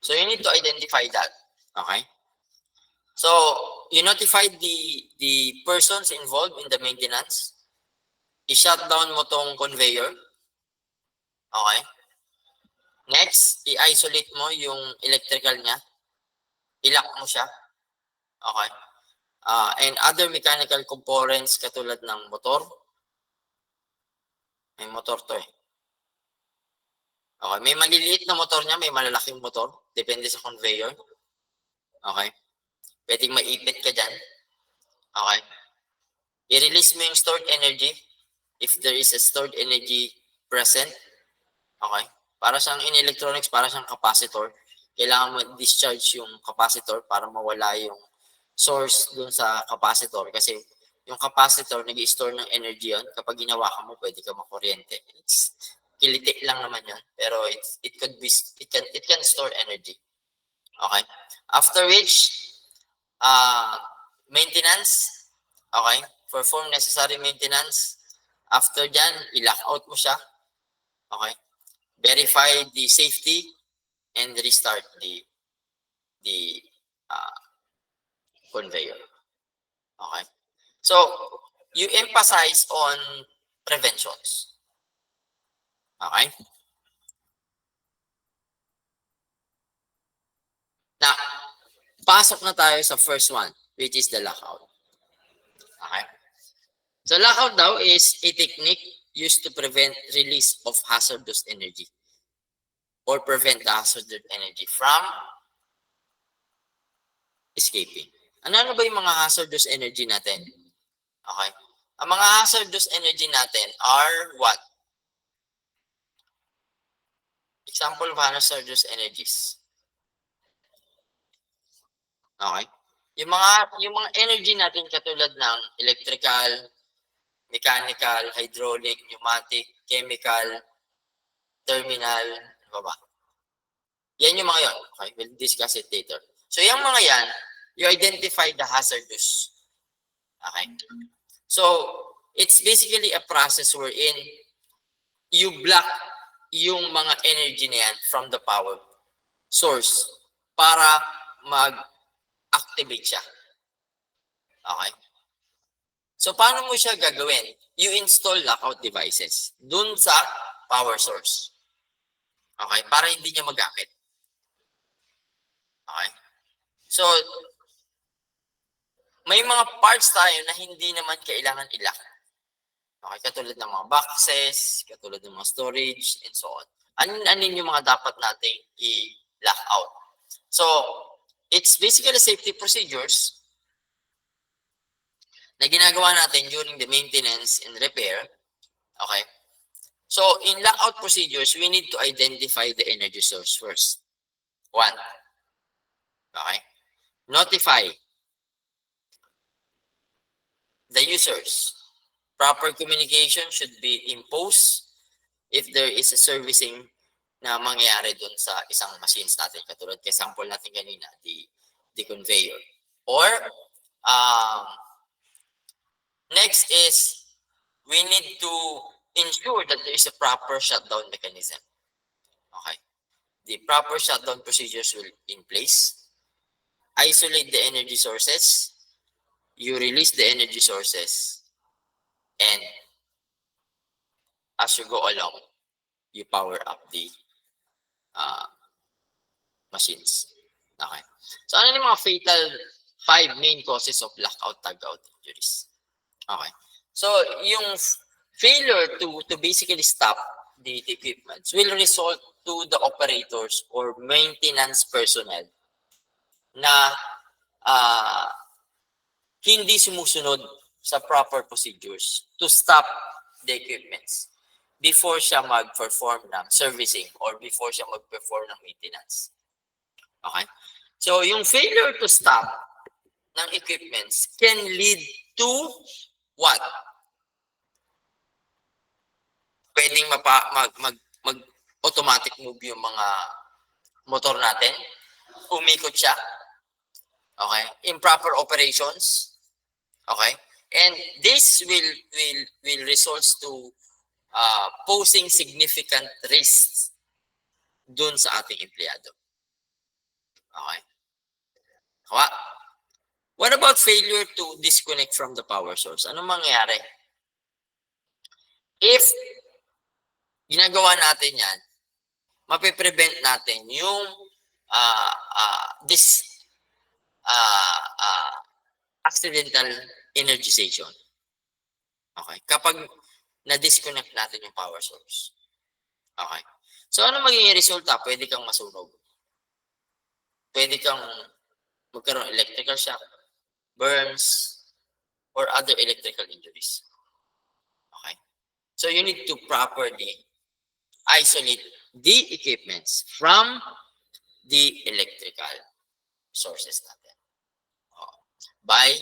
So, you need to identify that. Okay. So, you notify the persons involved in the maintenance. I-shut down mo tong conveyor. Okay. Next, i-isolate mo yung electrical niya. I-lock mo siya. Okay. And other mechanical components katulad ng motor. May motor to eh. Okay. May maliliit na motor niya, may malalaking motor. Depende sa conveyor. Okay. Pwedeng maipit ka dyan. Okay. I-release mo yung stored energy if there is a stored energy present. Okay. Para siyang in electronics, para siyang capacitor. Kailangan mo discharge yung capacitor para mawala yung source dun sa capacitor. Kasi yung capacitor, nag-i-store ng energy yun. Kapag ginawa ka mo, pwede ka makuryente. It's kiliti lang naman yun. Pero it can store energy. Okay. After which, maintenance. Okay. Perform necessary maintenance. After dyan, i-lock out mo siya. Okay. Verify the safety and restart the conveyor. Okay. So, you emphasize on preventions. Okay. Now, pasok na tayo sa first one, which is the lockout. Okay. So, lockout daw is a technique used to prevent release of hazardous energy or prevent the hazardous energy from escaping. Ano ba yung mga hazardous energy natin? Okay. Ang mga hazardous energy natin are what? Example of hazardous energies. Okay? Yung mga energy natin katulad ng electrical, mechanical, hydraulic, pneumatic, chemical, terminal, ano ba? Yan yung mga yon. Okay? We'll discuss it later. So, yung mga yan, you identify the hazardous. Okay? So, it's basically a process wherein you block yung mga energy na yan from the power source para mag-activate siya. Okay? So, paano mo siya gagawin? You install lockout devices dun sa power source. Okay? Para hindi niya magamit. Okay? So, may mga parts tayo na hindi naman kailangan i-lock. Okay? Katulad ng mga boxes, katulad ng mga storage, and so on. Anin yung mga dapat nating i-lock out. So, it's basically safety procedures na ginagawa natin during the maintenance and repair. Okay? So, in lockout procedures, we need to identify the energy source first. One. Okay? Notify the users. Proper communication should be imposed if there is a servicing na mangyayari dun sa isang machines natin. Katulad kay sample natin kanina, the conveyor. Or, next is, we need to ensure that there is a proper shutdown mechanism. Okay. The proper shutdown procedures will in place. Isolate the energy sources. You release the energy sources. And as you go along, you power up the machines. Okay. So ano yung mga fatal 5 main causes of lockout tagout injuries? Okay. So yung failure to basically stop the equipment will result to the operators or maintenance personnel na hindi sumusunod sa proper procedures to stop the equipments before siya mag-perform ng servicing or before siya mag-perform ng maintenance. Okay? So, yung failure to stop ng equipments can lead to what? Pwedeng mag-automatic move yung mga motor natin. Umikot siya. Okay? Improper operations. Okay? And this will result to posing significant risks dun sa ating empleyado. Okay? What about failure to disconnect from the power source? Anong mangyayari? If ginagawa natin yan, mapiprevent natin yung this accidental energization. Okay? Kapag na-disconnect natin yung power source. Okay? So, ano magiging resulta? Pwede kang masunog. Pwede kang magkaroon electrical shock, burns, or other electrical injuries. Okay? So, you need to properly isolate the equipments from the electrical sources natin by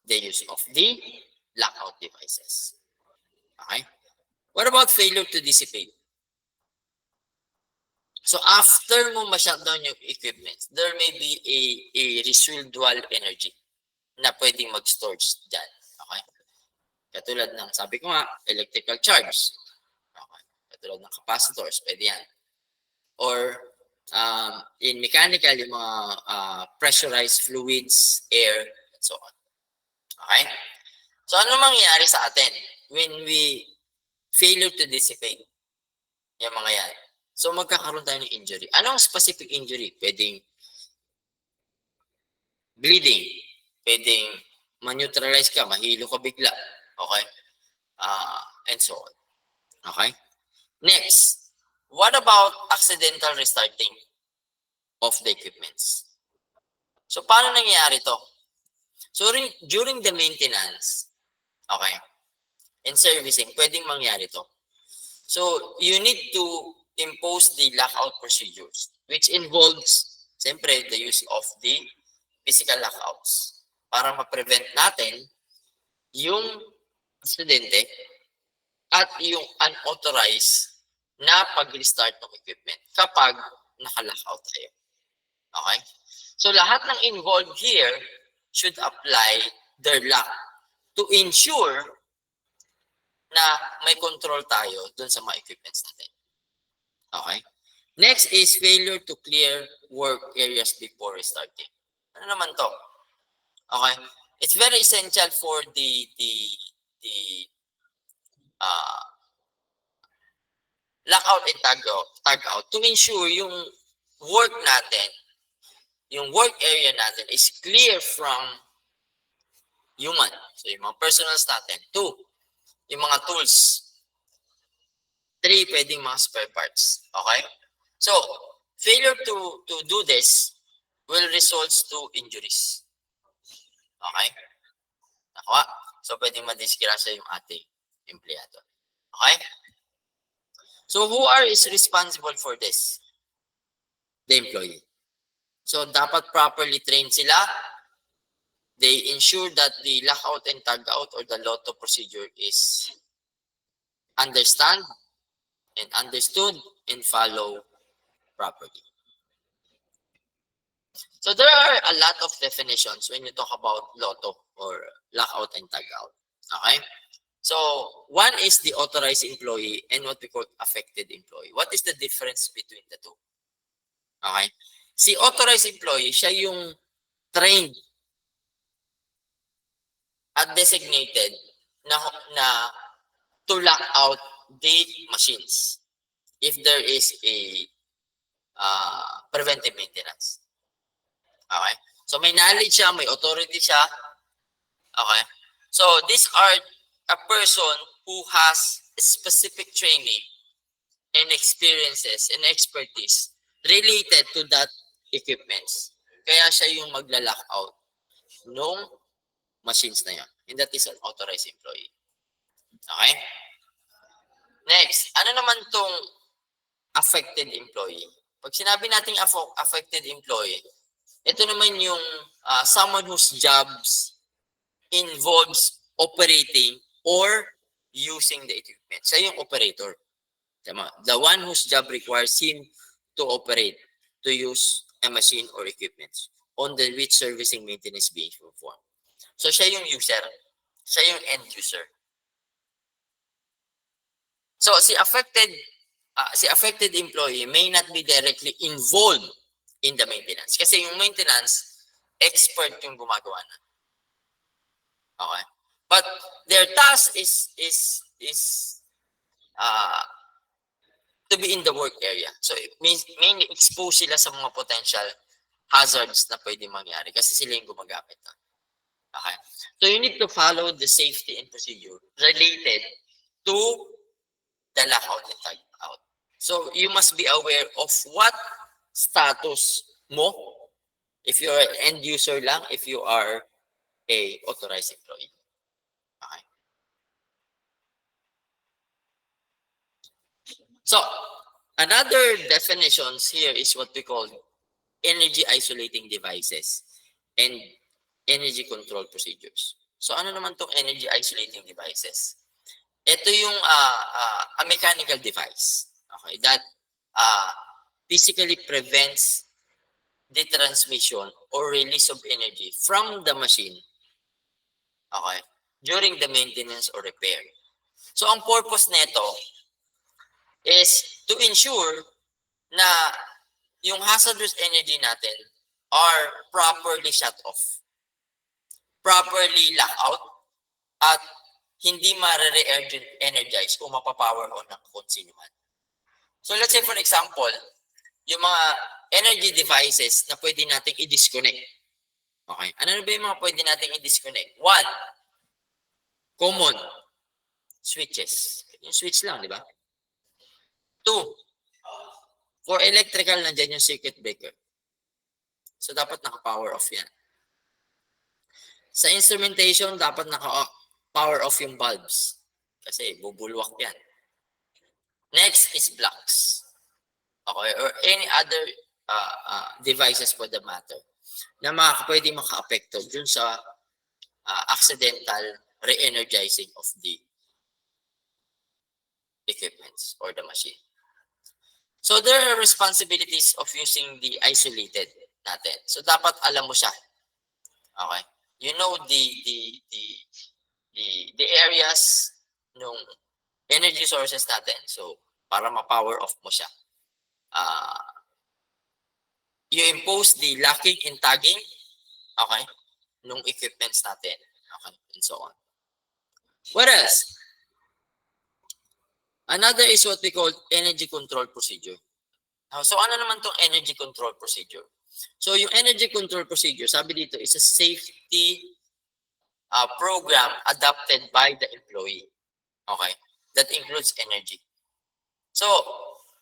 the use of the lockout devices. Okay? What about failure to dissipate? So after mo ma-shutdown yung equipment, there may be a residual energy na pwedeng mag-storage dyan. Okay? Katulad ng, sabi ko nga, electrical charge. Okay? Katulad ng capacitors, pwede yan. Or in mechanical, yung mga pressurized fluids, air, and so on. Okay? So ano mangyayari sa atin when we failure to dissipate yung mga yan? So magkakaroon tayo ng injury. Anong specific injury? Pwedeng bleeding. Pwedeng ma-neutralize ka, mahilo ka bigla. Okay? And so on. Okay? Next, what about accidental restarting of the equipments? So paano nangyayari to? So during the maintenance, okay, and servicing, pwedeng mangyari to. So you need to impose the lockout procedures, which involves, siyempre, the use of the physical lockouts para ma-prevent natin yung aksidente at yung unauthorized na pag-restart ng equipment kapag naka-lockout tayo. Okay? So lahat ng involved here should apply their lock to ensure na may control tayo dun sa mga equipments natin. Okay? Next is failure to clear work areas before restarting. Ano naman to? Okay? It's very essential for the lockout and tag out to ensure yung work natin, yung work area natin is clear from human. So yung mga personals natin. 2, yung mga tools. 3, pwedeng mga spare parts. Okay? So, failure to do this will result to injuries. Okay? Nakuha? So, pwedeng madisgrasya yung ating empleyado. Okay? So, who is responsible for this? The employee. So, dapat properly trained sila. They ensure that the lockout and tag out or the LOTO procedure is understand and understood and follow properly. So there are a lot of definitions when you talk about LOTO or lockout and tag out. Okay? So one is the authorized employee and what we call affected employee. What is the difference between the two? Okay? Si authorized employee, siya yung trained at designated na to lock out the machines if there is a preventive maintenance. Okay? So may knowledge siya, may authority siya. Okay? So these are a person who has specific training and experiences and expertise related to that equipments. Kaya siya yung magla-lock out nung machines na yan. And that is an authorized employee. Okay? Next, ano naman tong affected employee? Pag sinabi nating affected employee, ito naman yung someone whose jobs involves operating or using the equipment. Siya yung operator. Tama? The one whose job requires him to operate, to use a machine or equipment on the which servicing maintenance being performed. So siya yung user. Siya yung end user. So si affected employee may not be directly involved in the maintenance. Kasi yung maintenance, expert yung gumagawa na. Okay? But their task is to be in the work area. So it means mainly expose sila sa mga potential hazards na pwede mangyari kasi sila yung gumagamit. Okay? So you need to follow the safety and procedure related to the lockout and tag out. So you must be aware of what status mo if you're an end user lang, if you are a authorized employee. Okay. So another definitions here is what we call energy isolating devices and energy control procedures. So ano naman tong energy isolating devices? Ito yung a mechanical device, okay, that physically prevents the transmission or release of energy from the machine, okay, during the maintenance or repair. So ang purpose nito is to ensure na yung hazardous energy natin are properly shut off, properly lock out, at hindi ma-re-energize o mapapower on ng kung sino man. So let's say for example, yung mga energy devices na pwede nating i-disconnect. Okay, ano na ba yung mga pwede nating i-disconnect? One, common switches. Yung switch lang, di ba? Two, for electrical, nandyan yung circuit breaker. So dapat naka-power off yan. Sa instrumentation, dapat naka-power off yung bulbs. Kasi bubulwak yan. Next is blocks. Okay, or any other devices for the matter na pwede maka-apekto dun sa accidental re-energizing of the equipments or the machine. So there are responsibilities of using the isolated natin. So dapat alam mo siya. Okay? You know the areas ng energy sources natin. So para ma-power off mo siya. You impose the locking and tagging, okay, nung equipments natin, okay, and so on. What else? Another is what we call energy control procedure. So ano naman tong energy control procedure? So yung energy control procedure, sabi dito, is a safety program adopted by the employee. Okay? That includes energy. So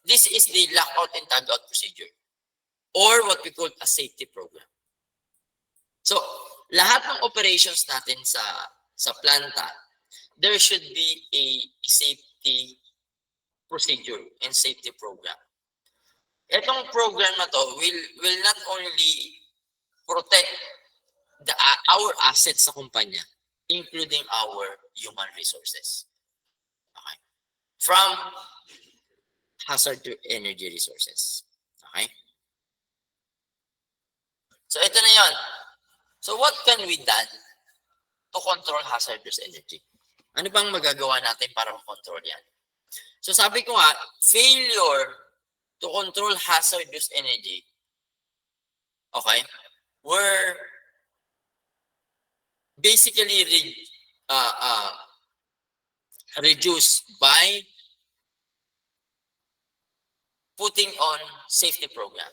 this is the lockout and tagout procedure, or what we call a safety program. So lahat ng operations natin sa planta, there should be a safety procedure and safety program. Itong program na to will not only protect our assets sa kumpanya, including our human resources. Okay? From hazard to energy resources. Okay? So ito na yon. So what can we done to control hazardous energy? Ano bang magagawa natin para makontrol yan? So sabi ko nga, failure to control hazardous energy, okay, were basically reduced by putting on safety program.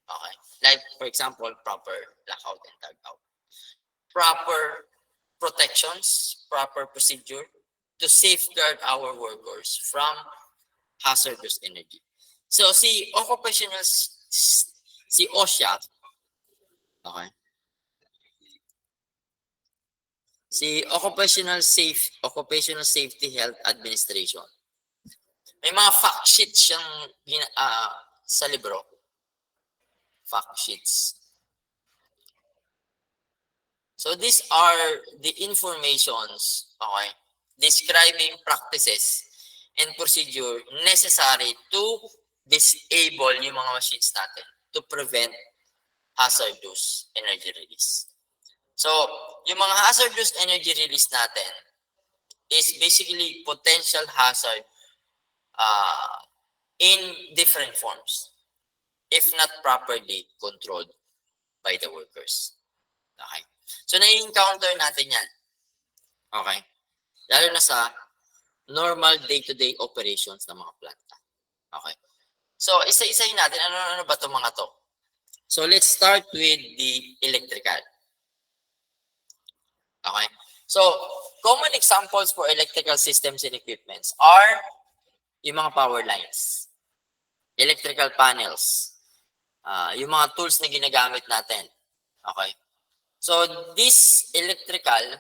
Okay. Like, for example, proper lockout and tagout. Proper protections, proper procedure to safeguard our workers from hazardous energy. So, si OSHA, okay, si Occupational Safety Health Administration, may mga fact sheets siyang sa libro. Fact sheets. So these are the informations, okay, describing practices and procedure necessary to disable yung mga machines natin to prevent hazardous energy release. So, yung mga hazardous energy release natin is basically potential hazard in different forms if not properly controlled by the workers. Okay? So, na-encounter natin yan. Okay? Lalo na sa normal day-to-day operations ng mga planta. Okay? So, isa-isahin natin. Ano ba itong mga to? So, let's start with the electrical. Okay? So, common examples for electrical systems and equipments are yung mga power lines, electrical panels, yung mga tools na ginagamit natin. Okay? So, this electrical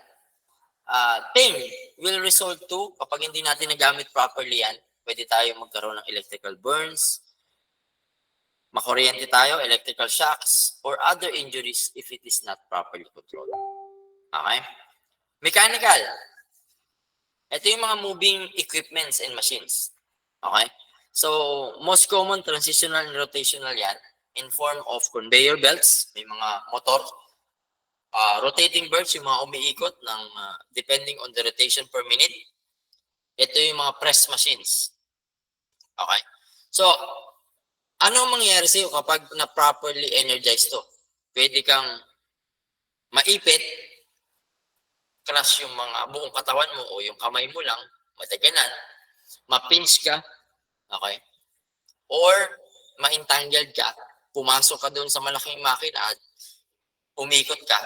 thing will result to, kapag hindi natin nagamit properly yan, pwede tayo magkaroon ng electrical burns, makuryente tayo, electrical shocks, or other injuries if it is not properly controlled. Okay? Mechanical. Ito yung mga moving equipments and machines. Okay? So, most common transitional and rotational yan in form of conveyor belts, may mga motor, rotating belts, yung mga umiikot ng depending on the rotation per minute. Ito yung mga press machines. Okay? So, ano ang mangyayari sa'yo kapag na-properly energized to? Pwede kang maipit, crush yung mga buong katawan mo o yung kamay mo lang, mataganan, ma-pinch ka, okay? Or ma-entangled ka, pumasok ka doon sa malaking makina at umikot ka,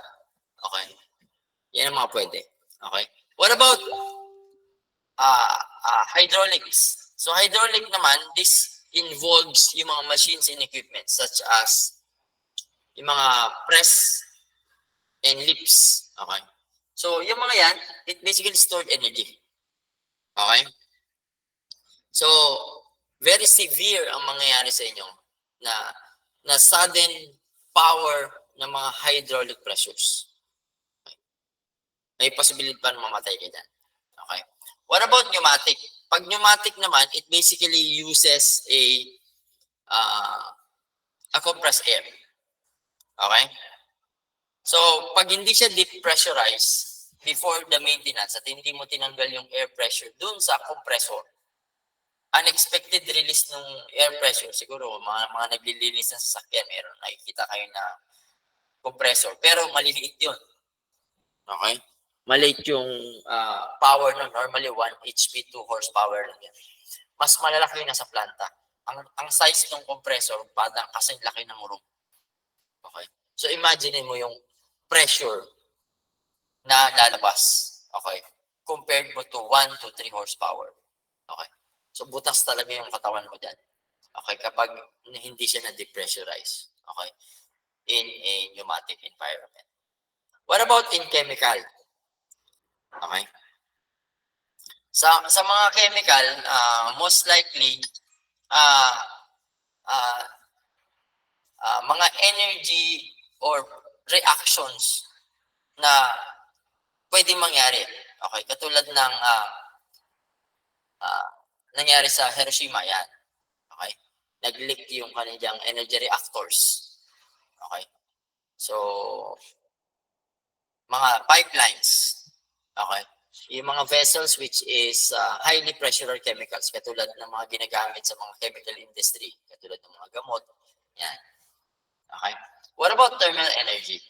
okay? Yan ang mga pwede, okay? What about hydraulics? So hydraulic naman, this involves yung mga machines and equipment such as yung mga press and lips, okay? So, yung mga yan, it basically stored energy. Okay? So, very severe ang mangyayari sa inyo na sudden power ng mga hydraulic pressures. Okay? May possibility pa na mamatay ka dyan. Okay? What about pneumatic? Pag pneumatic naman, it basically uses a compressed air. Okay? So, pag hindi siya deep pressurized before the maintenance at hindi mo tinanggal yung air pressure dun sa compressor, unexpected release ng air pressure, siguro mga naglilinis ng sasakyan, meron nakikita kayo na compressor, pero maliliit yun. Okay? Maliit yung power nun, normally 1 HP, 2 horsepower lang yan. Mas malalaki yun nasa planta. Ang size ng compressor, parang kasing laki ng room. Okay? So, imagine mo yung pressure na lalabas. Okay? Compared mo to 1 to 3 horsepower. Okay? So, butas talaga yung katawan mo dyan. Okay? Kapag hindi siya na-depressurize. Okay? In a pneumatic environment. What about in chemical? Okay? Sa mga chemical, most likely, mga energy or reactions na pwedeng mangyari. Okay, katulad ng nangyari sa Hiroshima yan. Okay? Nag-leak yung kanilang energy reactors. Okay? So, mga pipelines. Okay? Yung mga vessels which is highly pressurized chemicals, katulad ng mga ginagamit sa mga chemical industry, katulad ng mga gamot. Yan. Okay? What about thermal energy?